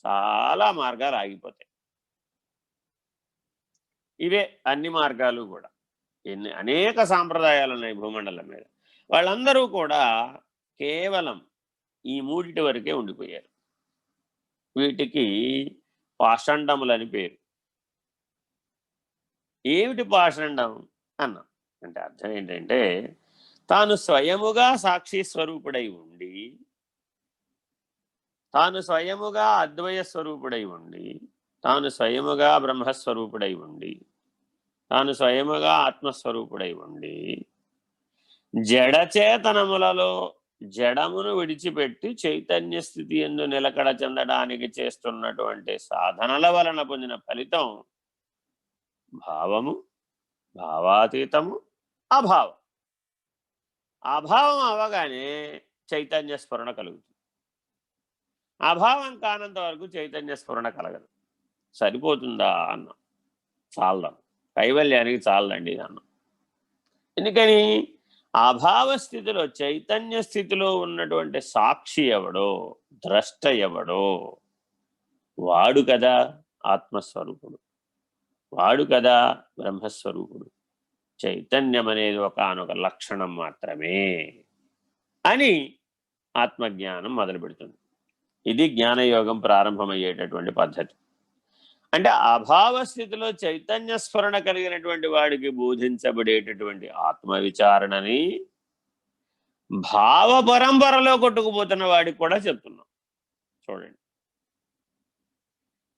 చాలా మార్గాలు ఆగిపోతాయి. ఇవే అన్ని మార్గాలు కూడా. అనేక సాంప్రదాయాలు ఉన్నాయి భూమండలం మీద. వాళ్ళందరూ కూడా కేవలం ఈ 3 వరకే ఉండిపోయారు. వీటికి పాషండములని పేరు. ఏమిటి పాషండం అన్నాం అంటే అర్థం ఏంటంటే తాను స్వయముగా సాక్షి స్వరూపుడై ఉండి, తాను స్వయముగా అద్వయ స్వరూపుడై ఉండి, తాను స్వయముగా బ్రహ్మస్వరూపుడై ఉండి, తాను స్వయముగా ఆత్మస్వరూపుడై ఉండి జడచేతనములలో జడమును విడిచిపెట్టి చైతన్య స్థితి యందు నిలకడ చెందడానికి చేస్తున్నటువంటి సాధనల వలన పొందిన ఫలితం భావము, భావాతీతము, అభావం. అభావం అవగానే చైతన్య స్ఫురణ కలుగుతుంది. అభావం కానంత వరకు చైతన్య స్ఫురణ కలగదు. సరిపోతుందా అన్నాం, చాలదాం, కైవల్యానికి చాలదండి అన్నాం. ఎందుకని? అభావ స్థితిలో చైతన్య స్థితిలో ఉన్నటువంటి సాక్షి ఎవడో, ద్రష్ట ఎవడో వాడు కదా ఆత్మస్వరూపుడు, వాడు కదా బ్రహ్మస్వరూపుడు. చైతన్యం అనేది ఒకానొక లక్షణం మాత్రమే అని ఆత్మజ్ఞానం మొదలు పెడుతుంది. ఇది జ్ఞానయోగం ప్రారంభమయ్యేటటువంటి పద్ధతి. అంటే అభావ స్థితిలో చైతన్య స్ఫురణ కలిగినటువంటి వాడికి బోధించబడేటటువంటి ఆత్మవిచారణని భావ పరంపరలో కొట్టుకుపోతున్న వాడికి కూడా చెప్తున్నాం. చూడండి,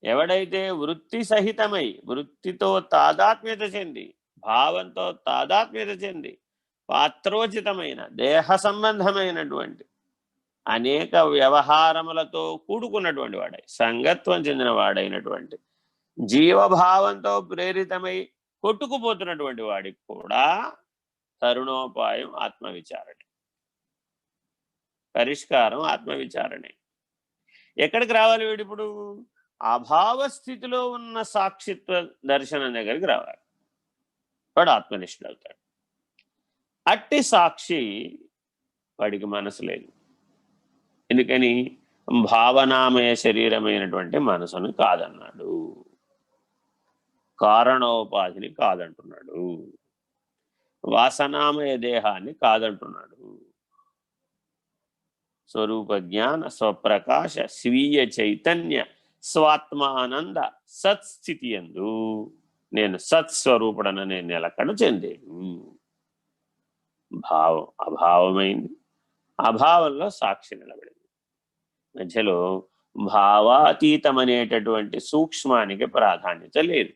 ఎవడైతే వృత్తి సహితమై వృత్తితో తాదాత్మ్యత చెంది, భావంతో తాదాత్మ్యత చెంది, పాత్రోచితమైన దేహ సంబంధమైనటువంటి అనేక వ్యవహారములతో కూడుకున్నటువంటి వాడై, సంగత్వం చెందిన వాడైనటువంటి, జీవభావంతో ప్రేరితమై కొట్టుకుపోతున్నటువంటి వాడికి కూడా తరుణోపాయం ఆత్మవిచారణే, పరిష్కారం ఆత్మవిచారణే. ఎక్కడికి రావాలి వీడిప్పుడు? అభావ స్థితిలో ఉన్న సాక్షిత్వ దర్శనం దగ్గరికి రావాలి. వాడు ఆత్మనిష్ఠుడు అవుతాడు. అట్టి సాక్షి వాడికి మనసు లేదు. ఎందుకని? భావనామయ శరీరమైనటువంటి మనసును కాదన్నాడు, కారణోపాధిని కాదంటున్నాడు, వాసనామయ దేహాన్ని కాదంటున్నాడు. స్వరూప జ్ఞాన స్వప్రకాశ స్వీయ చైతన్య స్వాత్మానంద సత్స్థితి యందు నేను సత్స్వరూపుడననే నిలకడ చెందేను. భావం అభావమైంది, అభావంలో సాక్షి నిలబడింది. మధ్యలో భావాతీతం అనేటటువంటి సూక్ష్మానికి ప్రాధాన్యత లేదు.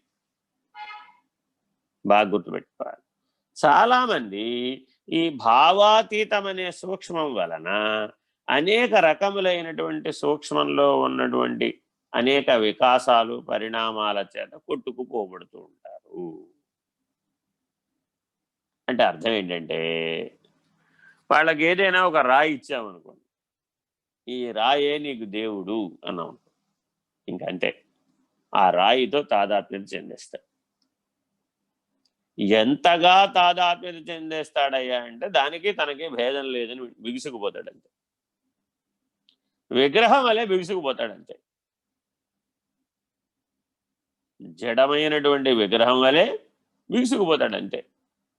బాగా గుర్తుపెట్టుకోవాలి. చాలామంది ఈ భావాతీతం అనే సూక్ష్మం వలన అనేక రకములైనటువంటి సూక్ష్మంలో ఉన్నటువంటి అనేక వికాసాలు పరిణామాల చేత కొట్టుకుపోబడుతూ ఉంటారు. అంటే అర్థం ఏంటంటే, వాళ్ళకి ఏదైనా ఒక రాయి ఇచ్చామనుకోండి, ఈ రాయే నీకు దేవుడు అన్నాం, ఇంకంతే, ఆ రాయితో తాదాత్మ్యత చెందేస్తాడు. ఎంతగా తాదాత్మ్యత చెందేస్తాడయ్యా అంటే దానికి తనకి భేదం లేదని బిగుసుకుపోతాడంతే. విగ్రహం వలె బిగుసుకుపోతాడంతే. జడమైనటువంటి విగ్రహం వలె బిగుసుకుపోతాడంతే.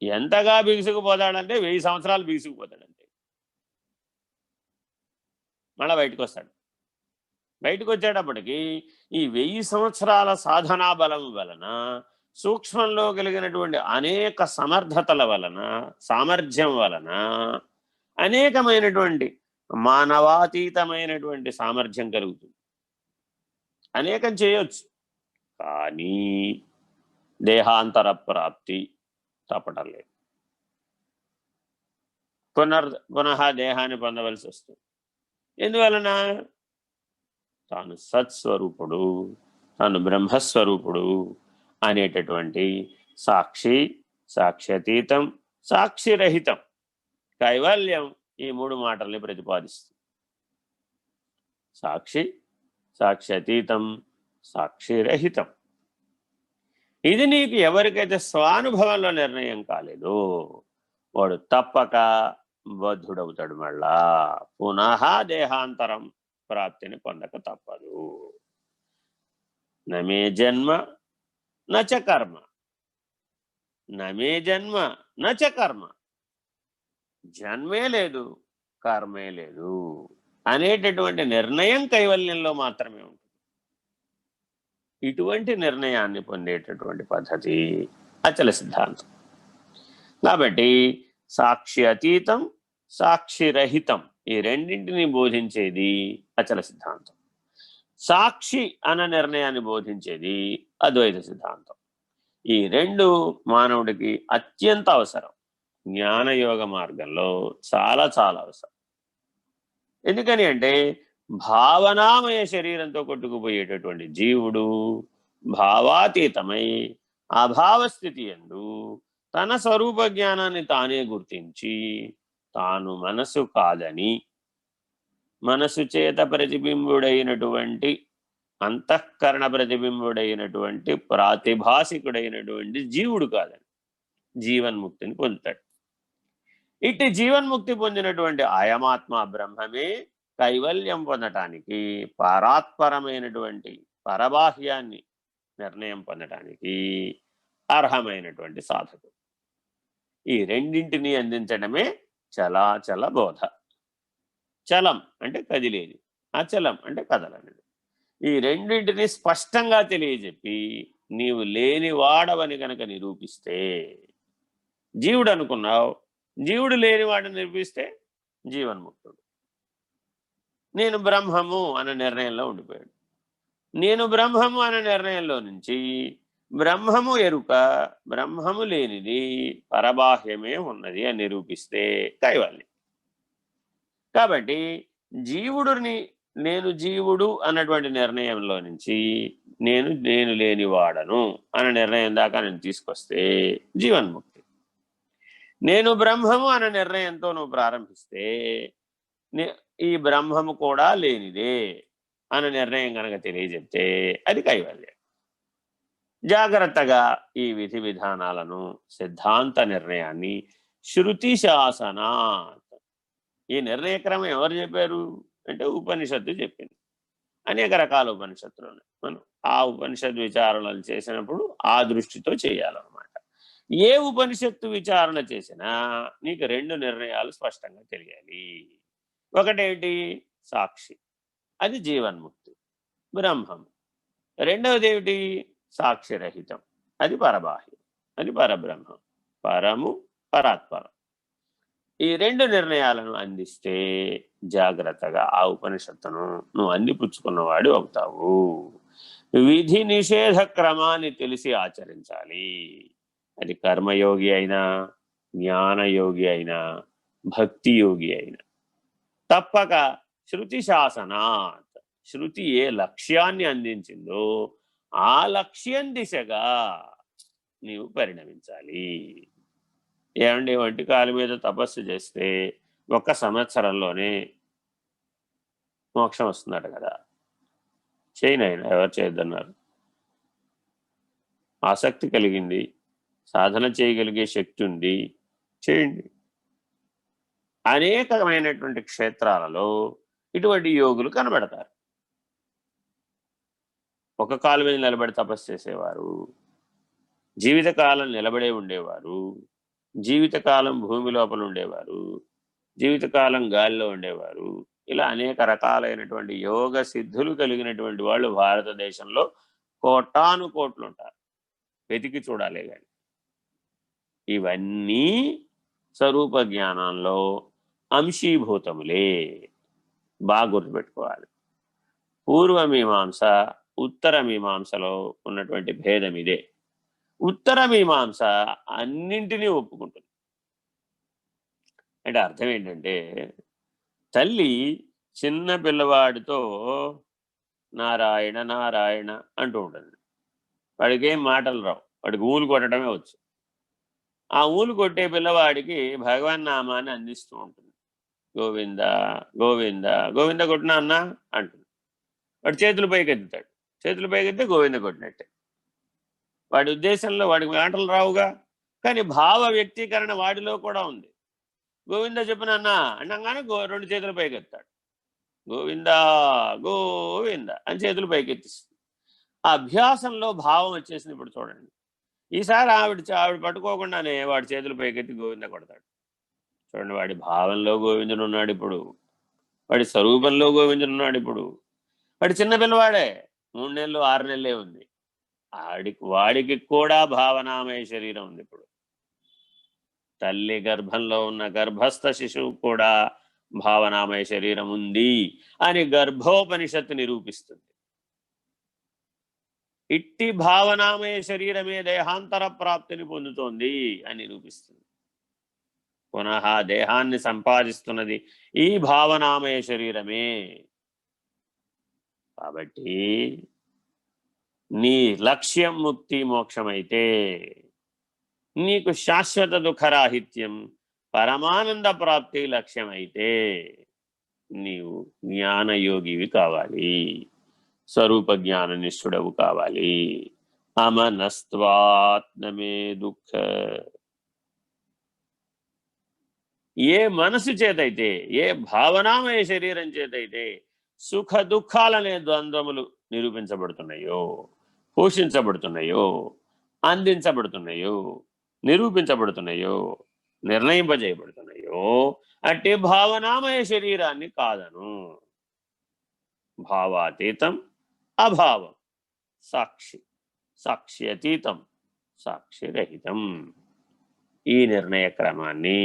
ఎంతగా బిగుసుకుపోతాడంటే 1000 సంవత్సరాలు బిగుసుకుపోతాడంతే. మళ్ళీ బయటకు వస్తాడు. బయటకు వచ్చేటప్పటికి ఈ 1000 సంవత్సరాల సాధనా బలం వలన, సూక్ష్మంలో కలిగినటువంటి అనేక సమర్థతల వలన, సామర్థ్యం వలన, అనేకమైనటువంటి మానవాతీతమైనటువంటి సామర్థ్యం కలుగుతుంది. అనేకం చేయొచ్చు, కానీ దేహాంతర ప్రాప్తి తప్పటం లేదు. పునః దేహాన్ని పొందవలసి వస్తుంది. ఎందువలన? తాను సత్స్వరూపుడు, తాను బ్రహ్మస్వరూపుడు అనేటటువంటి సాక్షి, సాక్ష్యతీతం, సాక్షిరహితం, కైవల్యం ఈ 3 మాటల్ని ప్రతిపాదిస్తుంది. సాక్షి, సాక్ష్యతీతం, సాక్షిరహితం. ఇది నీకు ఎవరికైతే స్వానుభవంలో నిర్ణయం కాలేదో వాడు తప్పక బద్ధుడవుతాడు. మళ్ళా పునః దేహాంతరం ప్రాప్తిని పొందక తప్పదు. నమే జన్మ నచ కర్మ, నమే జన్మ నచ కర్మ, జన్మే లేదు, కర్మే లేదు అనేటటువంటి నిర్ణయం కైవల్యంలో మాత్రమే ఉంటుంది. ఇటువంటి నిర్ణయాన్ని పొందేటటువంటి పద్ధతి అచల సిద్ధాంతం. కాబట్టి సాక్షి అతీతం, సాక్షిరహితం ఈ రెండింటిని బోధించేది అచల సిద్ధాంతం. సాక్షి అన్న నిర్ణయాన్ని బోధించేది అద్వైత సిద్ధాంతం. ఈ 2 మానవుడికి అత్యంత అవసరం. జ్ఞానయోగ మార్గంలో చాలా చాలా అవసరం. ఎందుకని అంటే భావనామయ శరీరంతో కొట్టుకుపోయేటటువంటి జీవుడు భావాతీతమై అభావస్థితి యందు తన స్వరూప జ్ఞానాన్ని తానే గుర్తించి, తాను మనసు కాదని, మనసు చేత ప్రతిబింబుడైనటువంటి, అంతఃకరణ ప్రతిబింబుడైనటువంటి, ప్రాతిభాసికుడైనటువంటి జీవుడు కాదని జీవన్ముక్తిని పొందుతాడు. ఇట్టి జీవన్ముక్తి పొందినటువంటి ఆయమాత్మ బ్రహ్మమే కైవల్యం పొందటానికి, పరాత్పరమైనటువంటి పరబాహ్యాన్ని నిర్ణయం పొందటానికి అర్హమైనటువంటి సాధకుడు. ఈ రెండింటిని అందించడమే చలాచల బోధ. చలం అంటే కదిలేది, అచలం అంటే కదలనిది. ఈ రెండింటిని స్పష్టంగా తెలియజెప్పి నీవు లేనివాడవని కనుక నిరూపిస్తే జీవుడు అనుకున్నావు, జీవుడు లేనివాడని నిరూపిస్తే జీవన్ముక్తుడు. నేను బ్రహ్మము అనే నిర్ణయంలో ఉండిపోయాడు. నేను బ్రహ్మము అనే నిర్ణయంలో నుంచి బ్రహ్మము ఎరుక, బ్రహ్మము లేనిది, పరబాహ్యమే ఉన్నది అని నిరూపిస్తే కైవల్యం. కాబట్టి జీవుడిని నేను జీవుడు అన్నటువంటి నిర్ణయంలో నుంచి నేను లేనివాడను అనే నిర్ణయం దాకా నేను తీసుకొస్తే జీవన్ముక్తి. నేను బ్రహ్మము అనే నిర్ణయంతో నువ్వు ప్రారంభిస్తే ఈ బ్రహ్మము కూడా లేనిదే అనే నిర్ణయం కనుక తెలియజెప్తే అది కైవల్యం. జాగ్రత్తగా ఈ విధి విధానాలను, సిద్ధాంత నిర్ణయాన్ని శృతి శాసనాత్, ఈ నిర్ణయక్రమం ఎవరు చెప్పారు అంటే ఉపనిషత్తు చెప్పింది. అనేక రకాల ఉపనిషత్తులు ఉన్నాయి. మనం ఆ ఉపనిషత్తు విచారణలు చేసినప్పుడు ఆ దృష్టితో చేయాలన్నమాట. ఏ ఉపనిషత్తు విచారణ చేసినా నీకు 2 నిర్ణయాలు స్పష్టంగా తెలియాలి. ఒకటేంటి? సాక్షి, అది జీవన్ముక్తి, బ్రహ్మం. రెండవది ఏమిటి? సాక్షిరహితం, అది పరబాహ్యం, అది పరబ్రహ్మం, పరము పరాత్పరం. ఈ 2 నిర్ణయాలను అందిస్తే జాగ్రత్తగా ఆ ఉపనిషత్తును నువ్వు అందిపుచ్చుకున్నవాడు అవుతావు. విధి నిషేధ క్రమాన్ని తెలిసి ఆచరించాలి. అది కర్మయోగి అయినా, జ్ఞానయోగి అయినా, భక్తి యోగి అయినా తప్పక శృతి శాసనాత్, శృతి ఏ లక్ష్యాన్ని అందించిందో ఆ లక్ష్యం దిశగా నీవు పరిణమించాలి. ఏమండి, వంటి కాలు మీద తపస్సు చేస్తే 1 సంవత్సరంలోనే మోక్షం వస్తుందట కదా. చేయనైనా ఎవరు చేయొద్దన్నారు? ఆసక్తి కలిగింది, సాధన చేయగలిగే శక్తి ఉంది, చేయండి. అనేకమైనటువంటి క్షేత్రాలలో ఇటువంటి యోగులు కనబడతారు. 1 కాలు మీద నిలబడి తపస్సు చేసేవారు, జీవితకాలం నిలబడే ఉండేవారు, జీవితకాలం భూమి లోపల ఉండేవారు, జీవితకాలం గాలిలో ఉండేవారు. ఇలా అనేక రకాలైనటువంటి యోగ సిద్ధులు కలిగినటువంటి వాళ్ళు భారతదేశంలో కోటాను కోట్లు ఉంటారు. వెతికి చూడాలే కానీ. ఇవన్నీ స్వరూప జ్ఞానంలో అంశీభూతములే. బాగా గుర్తుపెట్టుకోవాలి. పూర్వమీమాంస ఉత్తర మీమాంసలో ఉన్నటువంటి భేదం ఇదే. ఉత్తర మీమాంస అన్నింటినీ ఒప్పుకుంటుంది. అంటే అర్థం ఏంటంటే, తల్లి చిన్న పిల్లవాడితో నారాయణ నారాయణ అంటూ ఉంటుంది. వాడికి ఏం మాటలు రావు, వాడికి ఊలు కొట్టడమే వచ్చు. ఆ ఊలు కొట్టే పిల్లవాడికి భగవన్ నామాన్ని అందిస్తూ ఉంటుంది. గోవింద గోవింద గోవింద కొట్టినా అన్నా అంటుంది. వాడు చేతులు పైకెత్తుతాడు, చేతులు పైకెత్తే గోవింద కొట్టినట్టే. వాడి ఉద్దేశంలో వాడికి మాటలు రావుగా, కానీ భావ వ్యక్తీకరణ వాడిలో కూడా ఉంది. గోవింద చెప్పిన అన్న అనగానే 2 చేతులు పైకెత్తాడు, గోవింద గోవింద అని చేతులు పైకెత్తిస్తుంది. ఆ అభ్యాసంలో భావం వచ్చేసింది. ఇప్పుడు చూడండి, ఈసారి ఆవిడ పట్టుకోకుండానే వాడి చేతులు పైకెత్తి గోవింద కొడతాడు. చూడండి, వాడి భావంలో గోవిందుడు ఉన్నాడు ఇప్పుడు, వాడి స్వరూపంలో గోవిందుడు ఉన్నాడు ఇప్పుడు. వాడి చిన్న పిల్లవాడే, 3 నెలలు 6 నెలలే ఉంది. వాడికి కూడా భావనామయ శరీరం ఉంది ఇప్పుడు. తల్లి గర్భంలో ఉన్న గర్భస్థ శిశువు కూడా భావనామయ శరీరం ఉంది అని గర్భోపనిషత్తు నిరూపిస్తుంది. ఇట్టి భావనామయ శరీరమే దేహాంతర ప్రాప్తిని పొందుతోంది అని నిరూపిస్తుంది. పునః దేహాన్ని సంపాదిస్తున్నది ఈ భావనామయ శరీరమే. కాబట్టి నీ లక్ష్యం ముక్తి మోక్షమైతే, నీకు శాశ్వత దుఃఖరాహిత్యం పరమానంద ప్రాప్తి లక్ష్యమైతే, నీవు జ్ఞానయోగివి కావాలి, స్వరూప జ్ఞాన నిష్ఠుడవు కావాలి. అమనస్త్వాత్మే దుఃఖ. ఏ మనసు చేతైతే, ఏ భావనామయ శరీరం చేతైతే సుఖ దుఃఖాలనే ద్వంద్వములు నిరూపించబడుతున్నాయో, పోషించబడుతున్నాయో, అందించబడుతున్నాయో, నిరూపించబడుతున్నాయో, నిర్ణయింపజేయబడుతున్నాయో, అంటే భావనామయ శరీరాన్ని కాదను. భావాతీతం అభావం, సాక్షి, సాక్షి అతీతం, సాక్షిరహితం. ఈ నిర్ణయ క్రమాన్ని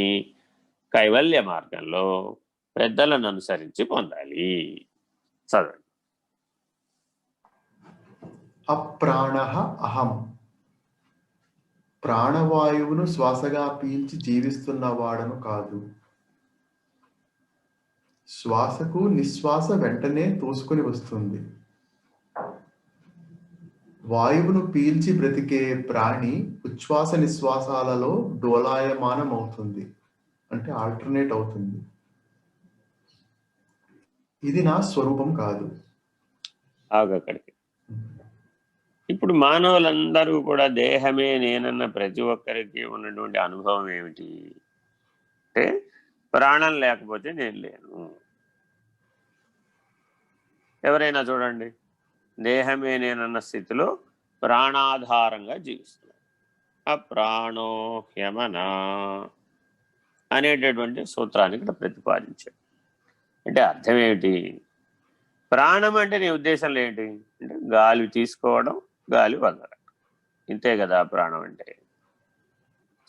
కైవల్య మార్గంలో పెద్దలను అనుసరించి పొందాలి. చదవండి. అప్రాణః అహం. ప్రాణవాయువును శ్వాసగా పీల్చి జీవిస్తున్నవాడను కాదు. శ్వాసకు నిశ్వాస వెంటనే తోసుకొని వస్తుంది. వాయువును పీల్చి బ్రతికే ప్రాణి ఉచ్ఛ్వాస నిశ్వాసాలలో డోలాయమానం అవుతుంది, అంటే ఆల్టర్నేట్ అవుతుంది. ఇది నా స్వరూపం కాదు. ఆగక్కడికి. ఇప్పుడు మానవులందరూ కూడా దేహమే నేనన్న ప్రతి ఒక్కరికి ఉన్నటువంటి అనుభవం ఏమిటి అంటే, ప్రాణం లేకపోతే నేను లేను. ఎవరైనా చూడండి, దేహమే నేనన్న స్థితిలో ప్రాణాధారంగా జీవిస్తున్నారు. అప్రాణో హ్యమనా అనేటటువంటి సూత్రాన్ని ఇక్కడ ప్రతిపాదించాడు. అంటే అర్థం ఏమిటి? ప్రాణం అంటే నీ ఉద్దేశంలో ఏంటి అంటే, గాలి తీసుకోవడం, గాలి వదలడం, ఇంతే కదా ప్రాణం అంటే.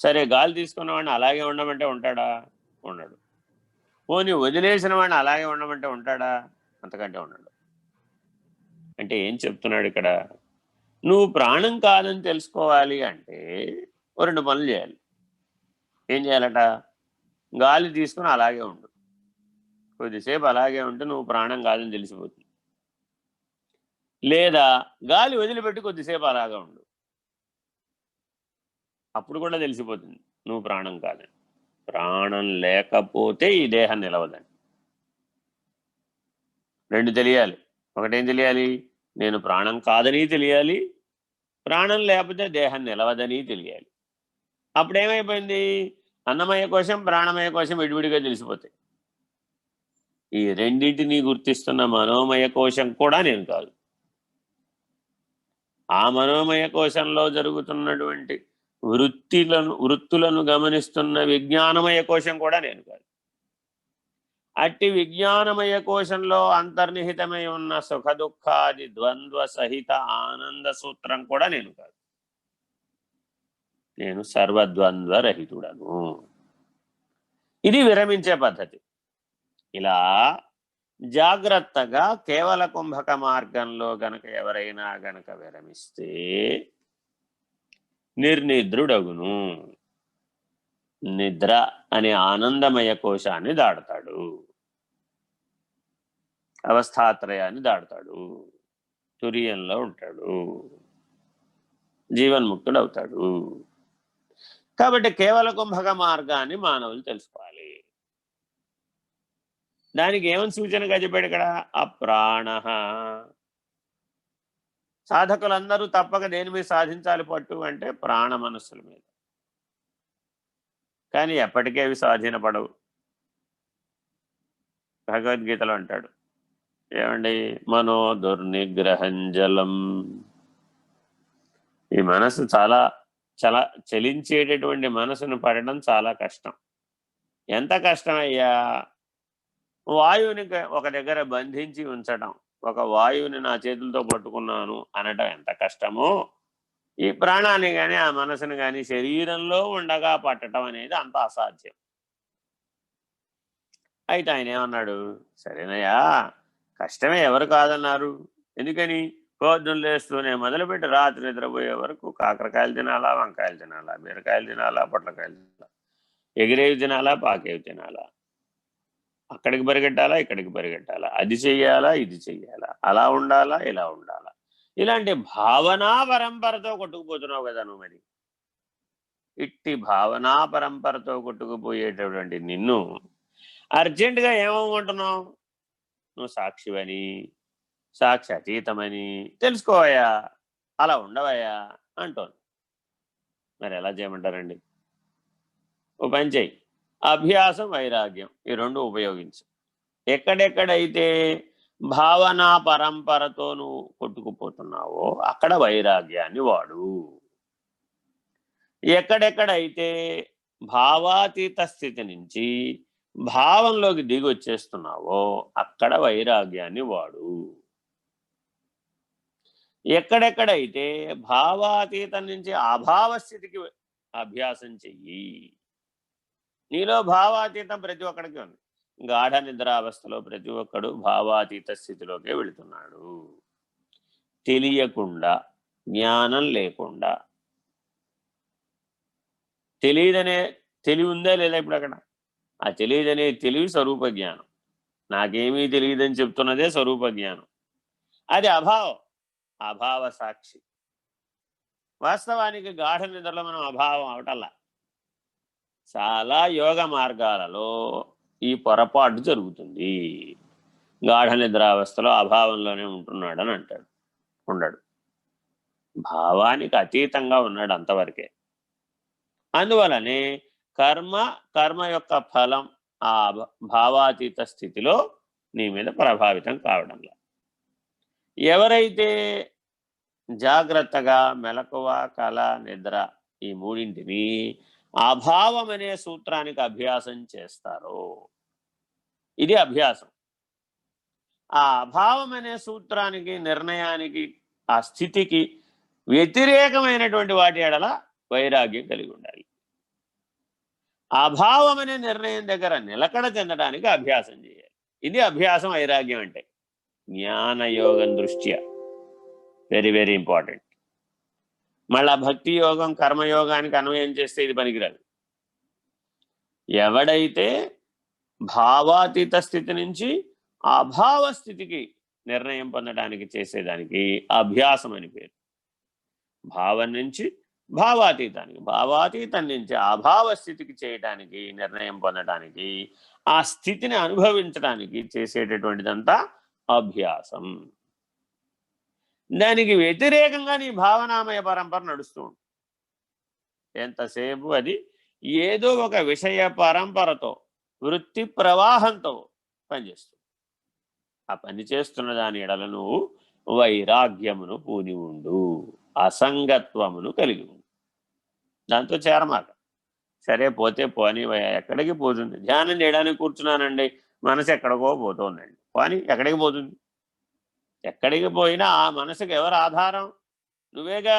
సరే, గాలి తీసుకున్న వాడిని అలాగే ఉండమంటే ఉంటాడా? ఉండడు. పోనీ వదిలేసిన వాడిని అలాగే ఉండమంటే ఉంటాడా? అంతకంటే ఉండడు. అంటే ఏం చెప్తున్నాడు ఇక్కడ? నువ్వు ప్రాణం కాదని తెలుసుకోవాలి అంటే 2 పనులు చేయాలి. ఏం చేయాలట? గాలి తీసుకుని అలాగే ఉండు. కొద్దిసేపు అలాగే ఉంటే నువ్వు ప్రాణం కాదని తెలిసిపోతుంది. లేదా గాలి వదిలిపెట్టి కొద్దిసేపు అలాగా ఉండు, అప్పుడు కూడా తెలిసిపోతుంది నువ్వు ప్రాణం కాదని. ప్రాణం లేకపోతే ఈ దేహం నిలవదని. రెండు తెలియాలి. ఒకటేం తెలియాలి, నేను ప్రాణం కాదని తెలియాలి, ప్రాణం లేకపోతే దేహం నిలవదని తెలియాలి. అప్పుడేమైపోయింది, అన్నమయ కోశం ప్రాణమయ కోశం విడివిడిగా తెలిసిపోతాయి. ఈ రెండింటినీ గుర్తిస్తున్న మనోమయ కోశం కూడా నేను కాదు. ఆ మనోమయ కోశంలో జరుగుతున్నటువంటి వృత్తులను గమనిస్తున్న విజ్ఞానమయ కోశం కూడా నేను కాదు. అట్టి విజ్ఞానమయ కోశంలో అంతర్నిహితమై ఉన్న సుఖ దుఃఖాది ద్వంద్వ సహిత ఆనంద సూత్రం కూడా నేను కాదు. నేను సర్వద్వంద్వ రహితుడను. ఇది విరమించే పద్ధతి. ఇలా జాగ్రత్తగా కేవల కుంభక మార్గంలో గనక ఎవరైనా గనక విరమిస్తే నిర్నిద్రుడగును. నిద్ర అనే ఆనందమయ కోశాన్ని దాడతాడు, అవస్థాత్రయాన్ని దాడతాడు, తురియంలో ఉంటాడు, జీవన్ముక్తుడవుతాడు. కాబట్టి కేవల కుంభక మార్గాన్ని మానవులు తెలుసుకోవాలి. దానికి ఏమని సూచనగా చెప్పాడు ఇక్కడ, అప్రాణ. సాధకులందరూ తప్పక దేని మీద సాధించాలి పట్టు అంటే ప్రాణ మనస్సుల మీద. కానీ ఎప్పటికీ అవి స్వాధీనపడవు. భగవద్గీతలో అంటాడు ఏమండి, మనో దుర్నిగ్రహంజలం. ఈ మనసు చాలా చలించేటటువంటి మనసును పడడం చాలా కష్టం. ఎంత కష్టమయ్యా, వాయువుని ఒక దగ్గర బంధించి ఉంచడం, ఒక వాయువుని నా చేతులతో పట్టుకున్నాను అనడం ఎంత కష్టమో, ఈ ప్రాణాన్ని కానీ ఆ మనసును కానీ శరీరంలో ఉండగా పట్టడం అనేది అంత అసాధ్యం. అయితే ఆయన ఏమన్నాడు, సరేనయ్యా కష్టమే, ఎవరు కాదన్నారు. ఎందుకని, పొద్దున్న లేస్తూనే మొదలుపెట్టి రాత్రి నిద్రపోయే వరకు కాకరకాయలు తినాలా, వంకాయలు తినాలా, బీరకాయలు తినాలా, పొట్లకాయలు తినాలా, ఎగిరేవి తినాలా, పాకేవి తినాలా, అక్కడికి పరిగెట్టాలా, ఇక్కడికి పరిగెట్టాలా, అది చెయ్యాలా, ఇది చెయ్యాలా, అలా ఉండాలా, ఇలా ఉండాలా, ఇలాంటి భావనా పరంపరతో కొట్టుకుపోతున్నావు కదా నువ్వు. మరి ఇట్టి భావనా పరంపరతో కొట్టుకుపోయేటటువంటి నిన్ను అర్జెంటుగా ఏమనుకుంటున్నావు, నువ్వు సాక్షివని, సాక్షి అతీతమని తెలుసుకోవయ్యా, అలా ఉండవయ్యా అంటోంది. మరి ఎలా చేయమంటారండి? ఓ పని చెయ్యి, అభ్యాసం వైరాగ్యం ఈ రెండు ఉపయోగించు. ఎక్కడెక్కడైతే భావనా పరంపరతో నువ్వు కొట్టుకుపోతున్నావో అక్కడ వైరాగ్యాన్ని వాడు. ఎక్కడెక్కడైతే భావాతీత స్థితి నుంచి భావంలోకి దిగి వచ్చేస్తున్నావో అక్కడ వైరాగ్యాన్ని వాడు. ఎక్కడెక్కడైతే భావాతీతం నుంచి అభావ స్థితికి అభ్యాసం చెయ్యి. నీలో భావాతీతం ప్రతి ఒక్కడికి ఉంది. గాఢ నిద్రావస్థలో ప్రతి ఒక్కడు భావాతీత స్థితిలోకే వెళుతున్నాడు. తెలియకుండా, జ్ఞానం లేకుండా. తెలివి ఉందా లేదా ఇప్పుడు అక్కడ? ఆ తెలియదనే తెలివి స్వరూప జ్ఞానం. నాకేమీ తెలియదని చెప్తున్నదే స్వరూప జ్ఞానం. అది అభావం, అభావ సాక్షి. వాస్తవానికి గాఢ నిద్రలో మనం అభావం అవటల్లా. చాలా యోగ మార్గాలలో ఈ పొరపాటు జరుగుతుంది. గాఢ నిద్రావస్థలో అభావంలోనే ఉంటున్నాడని అంటాడు. ఉండడు, భావానికి అతీతంగా ఉన్నాడు అంతవరకే. అందువలనే కర్మ యొక్క ఫలం ఆ భావాతీత స్థితిలో నీ మీద ప్రభావితం కావడంలా. ఎవరైతే జాగ్రత్తగా మెలకువ, కళ, నిద్ర ఈ మూడింటిని అభావం అనే సూత్రానికి అభ్యాసం చేస్తారో, ఇది అభ్యాసం. ఆ అభావం అనే సూత్రానికి, నిర్ణయానికి, ఆ స్థితికి వ్యతిరేకమైనటువంటి వాటి ఎడల వైరాగ్యం కలిగి ఉండాలి. అభావం అనే నిర్ణయం దగ్గర నిలకడ చెందడానికి అభ్యాసం చేయాలి. ఇది అభ్యాసం, వైరాగ్యం అంటే జ్ఞానయోగం దృష్ట్యా వెరీ వెరీ ఇంపార్టెంట్. మళ్ళా భక్తి యోగం, కర్మయోగానికి అన్వయం చేస్తే ఇది పనికిరాదు. ఎవడైతే భావాతీత స్థితి నుంచి అభావ స్థితికి నిర్ణయం పొందడానికి చేసేదానికి అభ్యాసం అని పేరు. భావం నుంచి భావాతీతానికి, భావాతీతం నుంచి అభావ స్థితికి చేయటానికి, నిర్ణయం పొందడానికి, ఆ స్థితిని అనుభవించడానికి చేసేటటువంటిదంతా అభ్యాసం. దానికి వ్యతిరేకంగా నీ భావనామయ పరంపర నడుస్తూ ఉంటుంది. ఎంతసేపు అది ఏదో ఒక విషయ పరంపరతో, వృత్తి ప్రవాహంతో పనిచేస్తుంది. ఆ పని చేస్తున్న దాని ఎడల నువ్వు వైరాగ్యమును పూని ఉండు, అసంగత్వమును కలిగి ఉండు. దాంతో చేరమాక. సరే పోతే పోనీ, ఎక్కడికి పోతుంది? ధ్యానం చేయడానికి కూర్చున్నానండి, మనసు ఎక్కడికో పోతుందండి. పోనీ, ఎక్కడికి పోతుంది? ఎక్కడికి పోయినా ఆ మనసుకు ఎవరు ఆధారం? నువ్వేగా.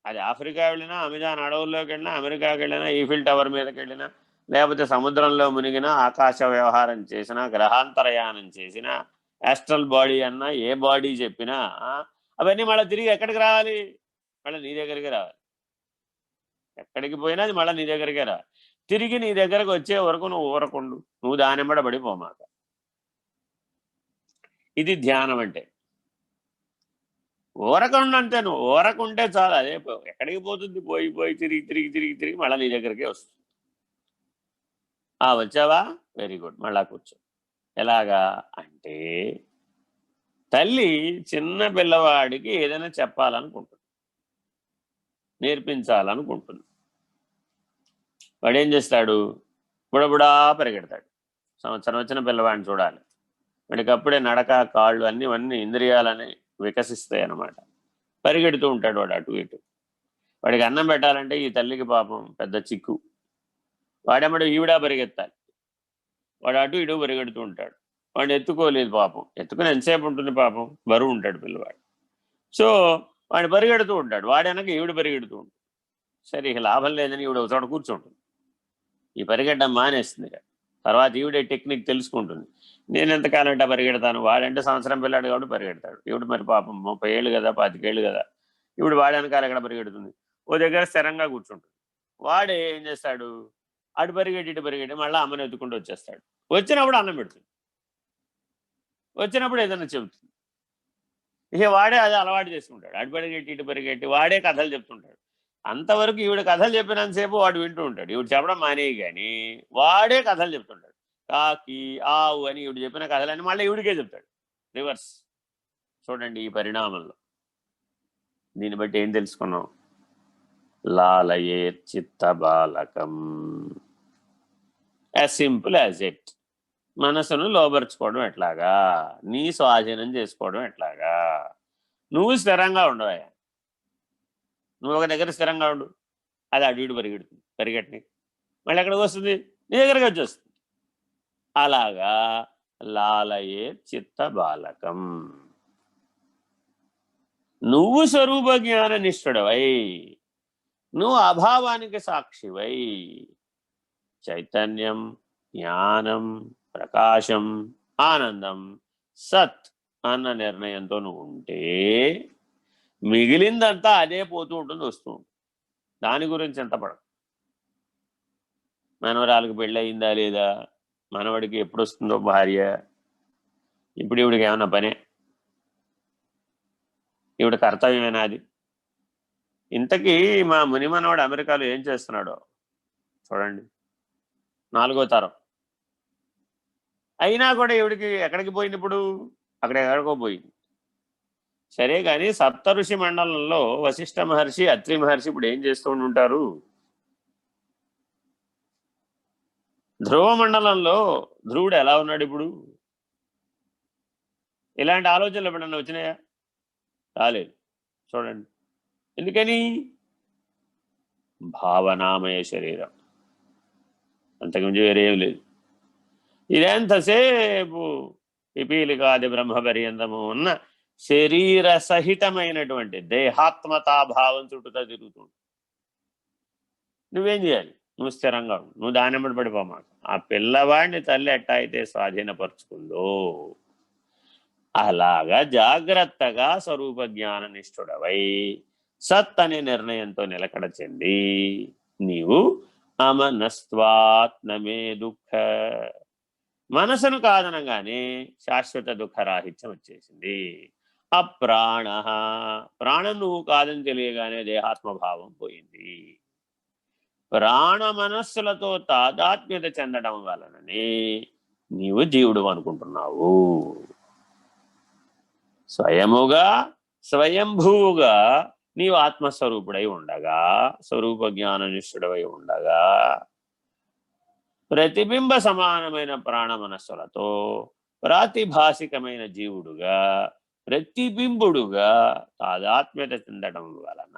అది ఆఫ్రికా వెళ్ళినా, అమెజాన్ అడవుల్లోకి వెళ్ళినా, అమెరికాకి వెళ్ళినా, ఈఫిల్ టవర్ మీదకి వెళ్ళినా, లేకపోతే సముద్రంలో మునిగినా, ఆకాశ వ్యవహారం చేసినా, గ్రహాంతరయానం చేసినా, యాస్ట్రల్ బాడీ అన్నా, ఏ బాడీ చెప్పినా అవన్నీ మళ్ళీ తిరిగి ఎక్కడికి రావాలి? మళ్ళీ నీ దగ్గరికి రావాలి. ఎక్కడికి పోయినా అది మళ్ళీ నీ దగ్గరికే రావాలి. తిరిగి నీ దగ్గరకు వచ్చే వరకు నువ్వు ఊరకుండు, నువ్వు దానిమ్మడ పడిపోమాక. ఇది ధ్యానం అంటే. ఊరకుండా అంతే, నువ్వు ఊరకుంటే చాలు. అదే ఎక్కడికి పోతుంది? పోయి పోయి తిరిగి తిరిగి తిరిగి తిరిగి మళ్ళీ నీ దగ్గరికే వస్తుంది. వచ్చావా? వెరీ గుడ్, మళ్ళా కూర్చో. ఎలాగా అంటే, తల్లి చిన్న పిల్లవాడికి ఏదైనా చెప్పాలనుకుంటుంది, నేర్పించాలనుకుంటుంది. వాడు ఏం చేస్తాడు? బుడబుడా పరిగెడతాడు. సంవత్సరం వచ్చిన పిల్లవాడిని చూడాలి. వాడికి అప్పుడే నడక, కాళ్ళు అన్నీ ఇంద్రియాలని వికసిస్తాయి అన్నమాట. పరిగెడుతూ ఉంటాడు వాడు అటు ఇటు. వాడికి అన్నం పెట్టాలంటే ఈ తల్లికి పాపం పెద్ద చిక్కు. వాడేమడు ఈవిడా పరిగెత్తాలి. వాడు అటు ఇటు పరిగెడుతూ ఉంటాడు. వాడిని ఎత్తుకోలేదు పాపం. ఎత్తుకుని ఎంతసేపు ఉంటుంది పాపం, బరువు ఉంటాడు పిల్లవాడు. సో వాడు పరిగెడుతూ ఉంటాడు, వాడి వెనక ఈవిడ పరిగెడుతూ ఉంటుంది. సరే, ఇక లాభం లేదని ఈవిడ ఒక చోట కూర్చుంటుంది. ఈ పరిగెట్టడం మానేస్తుంది. తర్వాత ఈవిడే టెక్నిక్ తెలుసుకుంటుంది. నేను ఎంతకాలం అంటే పరిగెడతాను, వాడంటే సంవత్సరం పిల్లాడు కాబట్టి పరిగెడతాడు. ఈవిడ మరి పాపం 30 ఏళ్ళు కదా, 25 ఏళ్ళు కదా. ఈవిడ వాడి వెనకాల ఎక్కడ పరిగెడుతుంది? ఓ దగ్గర స్థిరంగా కూర్చుంటుంది. వాడే ఏం చేస్తాడు? అటు పరిగెట్టి ఇటు పరిగెట్టి మళ్ళీ అమ్మని ఎత్తుకుంటూ వచ్చేస్తాడు. వచ్చినప్పుడు అన్నం పెడుతుంది, వచ్చినప్పుడు ఏదైనా చెబుతుంది. ఇక వాడే అది అలవాటు చేసుకుంటాడు. అటు పరిగెట్టి ఇటు పరిగెట్టి వాడే కథలు చెప్తుంటాడు. అంతవరకు ఈవిడ కథలు చెప్పినంతసేపు వాడు వింటూ ఉంటాడు. ఈవిడ చెప్పడం మానేయి కానీ వాడే కథలు చెప్తుంటాడు. కాకి, ఆవు అని ఈవిడ చెప్పిన కథలన్నీ మళ్ళీ ఈవిడికే చెప్తాడు. రివర్స్. చూడండి ఈ పరిణామంలో. దీన్ని బట్టి ఏం తెలుసుకున్నాం? లాలయే చిత్త బాలకం, యాజ్ సింపుల్ యాజ్ ఇట్. మనసును లోబరుచుకోవడం ఎట్లాగా? నీ స్వాధీనం చేసుకోవడం ఎట్లాగా? నువ్వు స్థిరంగా ఉండవా? నువ్వు ఒక దగ్గర స్థిరంగా ఉండు, అది అటు ఇటు పరిగెడుతుంది. పరిగెట్టని మళ్ళీ ఎక్కడికి వస్తుంది? నీ దగ్గరికి వచ్చేస్తుంది. అలాగా లాలయే చిత్త బాలకం. నువ్వు స్వరూప జ్ఞాన నిష్ఠుడవై, నువ్వు అభావానికి సాక్షివై, చైతన్యం, జ్ఞానం, ప్రకాశం, ఆనందం, సత్ అన్న నిర్ణయంతో నువ్వు ఉంటే మిగిలిందంతా అదే పోతూ ఉంటుంది, వస్తూ ఉంటుంది. దాని గురించి ఎంత పడదు. మనవరాలకు పెళ్ళి అయిందా లేదా, మనవడికి ఎప్పుడు వస్తుందో భార్య, ఇప్పుడు ఈవిడికి ఏమన్నా పనే? ఈవిడ కర్తవ్యమేనా అది? ఇంతకీ మా ముని మనవాడు అమెరికాలో ఏం చేస్తున్నాడో చూడండి. 4వ తరం అయినా కూడా ఈవిడికి ఎక్కడికి పోయింది? ఇప్పుడు అక్కడ ఎక్కడికో పోయింది. సరే కానీ సప్త ఋషి మండలంలో వశిష్ఠ మహర్షి, అత్రి మహర్షి ఇప్పుడు ఏం చేస్తూ ఉంటారు? ధ్రువ మండలంలో ధ్రువుడు ఎలా ఉన్నాడు ఇప్పుడు? ఇలాంటి ఆలోచనలు ఎప్పుడన్నా వచ్చినాయా? రాలేదు. చూడండి. ఎందుకని? భావనామయ శరీరం, అంతకుమించి వేరేం లేదు. ఇదెంతసేపు పిపీలికాది బ్రహ్మ పర్యంతము ఉన్న శరీర సహితమైనటువంటి దేహాత్మతాభావం చుట్టూతా తిరుగుతుంది. నువ్వేం చేయాలి? నువ్వు స్థిరంగా ఉండు, నువ్వు దానిమ్మడి పడిపోమాక. ఆ పిల్లవాడిని తల్లి ఎట్టా అయితే స్వాధీనపరుచుకుందో అలాగా జాగ్రత్తగా స్వరూప జ్ఞాన నిష్ఠుడవై సత్ అనే నిర్ణయంతో నిలకడ చెంది నీవు అమనస్వాత్నమే దుఃఖ, మనసును కాదనగానే శాశ్వత దుఃఖరాహిత్యం వచ్చేసింది. అప్రాణ, ప్రాణం నువ్వు కాదని తెలియగానే దేహాత్మభావం పోయింది. ప్రాణ మనస్సులతో తాదాత్మ్యత చెందడం వలననే నీవు జీవుడు అనుకుంటున్నావు. స్వయముగా స్వయంభూవుగా నీవు ఆత్మస్వరూపుడై ఉండగా, స్వరూప జ్ఞాననిష్ఠుడవై ఉండగా, ప్రతిబింబ సమానమైన ప్రాణ మనస్సులతో ప్రాతిభాసికమైన జీవుడుగా, ప్రతిబింబుడుగా తాదాత్మ్యత చెందడం వలన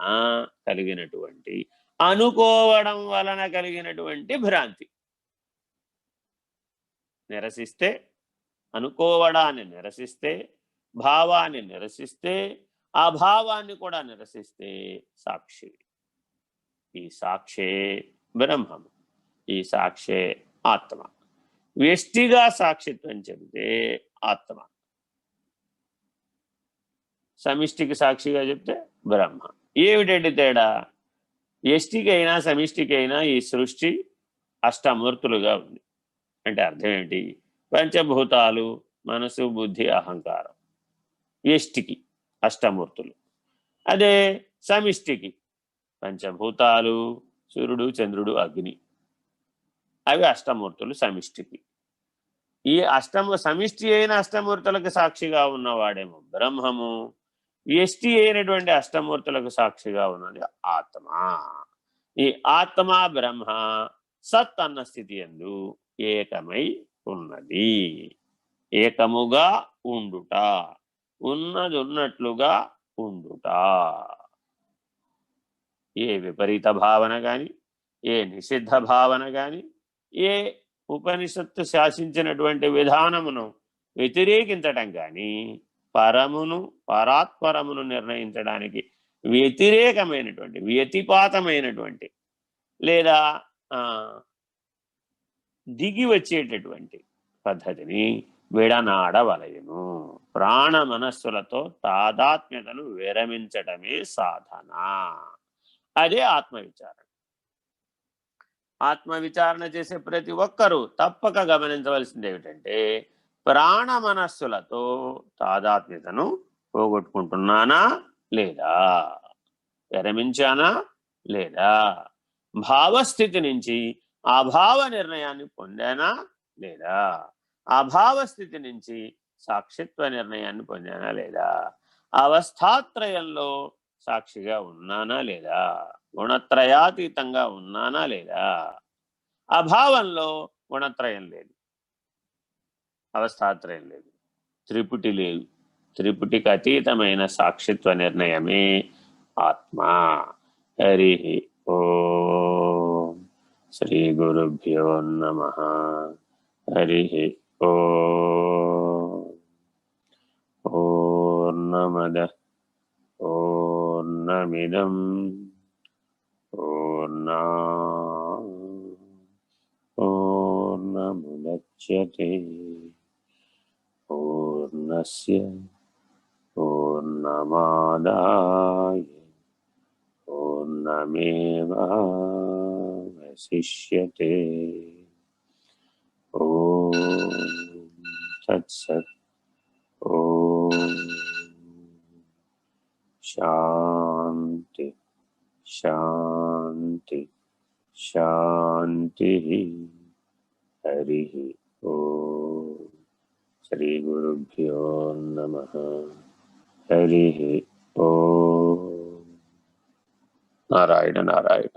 కలిగినటువంటి, అనుకోవడం వలన కలిగినటువంటి భ్రాంతి నిరసిస్తే, అనుకోవడాన్ని నిరసిస్తే, భావాన్ని నిరసిస్తే, ఆ భావాన్ని కూడా నిరసిస్తే సాక్షి. ఈ సాక్షే బ్రహ్మము, ఈ సాక్షే ఆత్మ. వ్యష్టిగా సాక్షిత్వం చెబితే ఆత్మ, సమిష్టికి సాక్షిగా చెప్తే బ్రహ్మ. ఏమిటండి తేడా? వ్యష్టికైనా సమిష్టికైనా ఈ సృష్టి అష్టమూర్తులుగా ఉంది. అంటే అర్థం ఏమిటి? పంచభూతాలు, మనసు, బుద్ధి, అహంకారం వ్యష్టికి అష్టమూర్తులు. అదే సమిష్టికి పంచభూతాలు, సూర్యుడు, చంద్రుడు, అగ్ని, అవి అష్టమూర్తులు సమిష్టికి. ఈ సమిష్టి అయిన అష్టమూర్తులకు సాక్షిగా ఉన్నవాడేమో బ్రహ్మము, వ్యష్టి అయినటువంటి అష్టమూర్తులకు సాక్షిగా ఉన్నది ఆత్మ. ఈ ఆత్మ బ్రహ్మ సత్ అన్న స్థితి యందు ఏకమై ఉన్నది. ఏకముగా ఉండుట, ఉన్నది ఉన్నట్లుగా ఉండుట. ఏ విపరీత భావన గాని, ఏ నిషిద్ధ భావన గాని, ఏ ఉపనిషత్తు శాసించినటువంటి విధానమును వ్యతిరేకించటం కానీ, పరమును పరాత్పరమును నిర్ణయించడానికి వ్యతిరేకమైనటువంటి, వ్యతిపాతమైనటువంటి లేదా దిగి వచ్చేటటువంటి పద్ధతిని విడనాడవలయను. ప్రాణ మనస్సులతో తాదాత్మ్యతను విరమించటమే సాధన. అదే ఆత్మవిచారణ. ఆత్మవిచారణ చేసే ప్రతి ఒక్కరూ తప్పక గమనించవలసింది ఏమిటంటే, ప్రాణ మనస్సులతో తాదాత్మ్యతను పోగొట్టుకుంటున్నానా లేదా, విరమించానా లేదా, భావస్థితి నుంచి అభావ నిర్ణయాన్ని పొందానా లేదా, అభావస్థితి నుంచి సాక్షిత్వ నిర్ణయాన్ని పొందానా లేదా, అవస్థాత్రయంలో సాక్షిగా ఉన్నానా లేదా, గుణత్రయాతీతంగా ఉన్నానా లేదా. అభావంలో గుణత్రయం లేదు, అవస్థాత్రయం లేదు, త్రిపుటి లేదు. త్రిపుటికి అతీతమైన సాక్షిత్వ నిర్ణయమే ఆత్మ. హరి ఓం. శ్రీ గురుభ్యో నమః. హరి ఓం. పూర్ణమదః పూర్ణమిదం పూర్ణముదచ్యతే పూర్ణస్య పూర్ణమాదాయ పూర్ణమేవావశిష్యతే. ఓం తత్సత్. ఓం శాంతి శాంతి శాంతి. హరి ఓం. శ్రీ గురుభ్యో నమః. హరి ఓం. నారాయణ నారాయణ.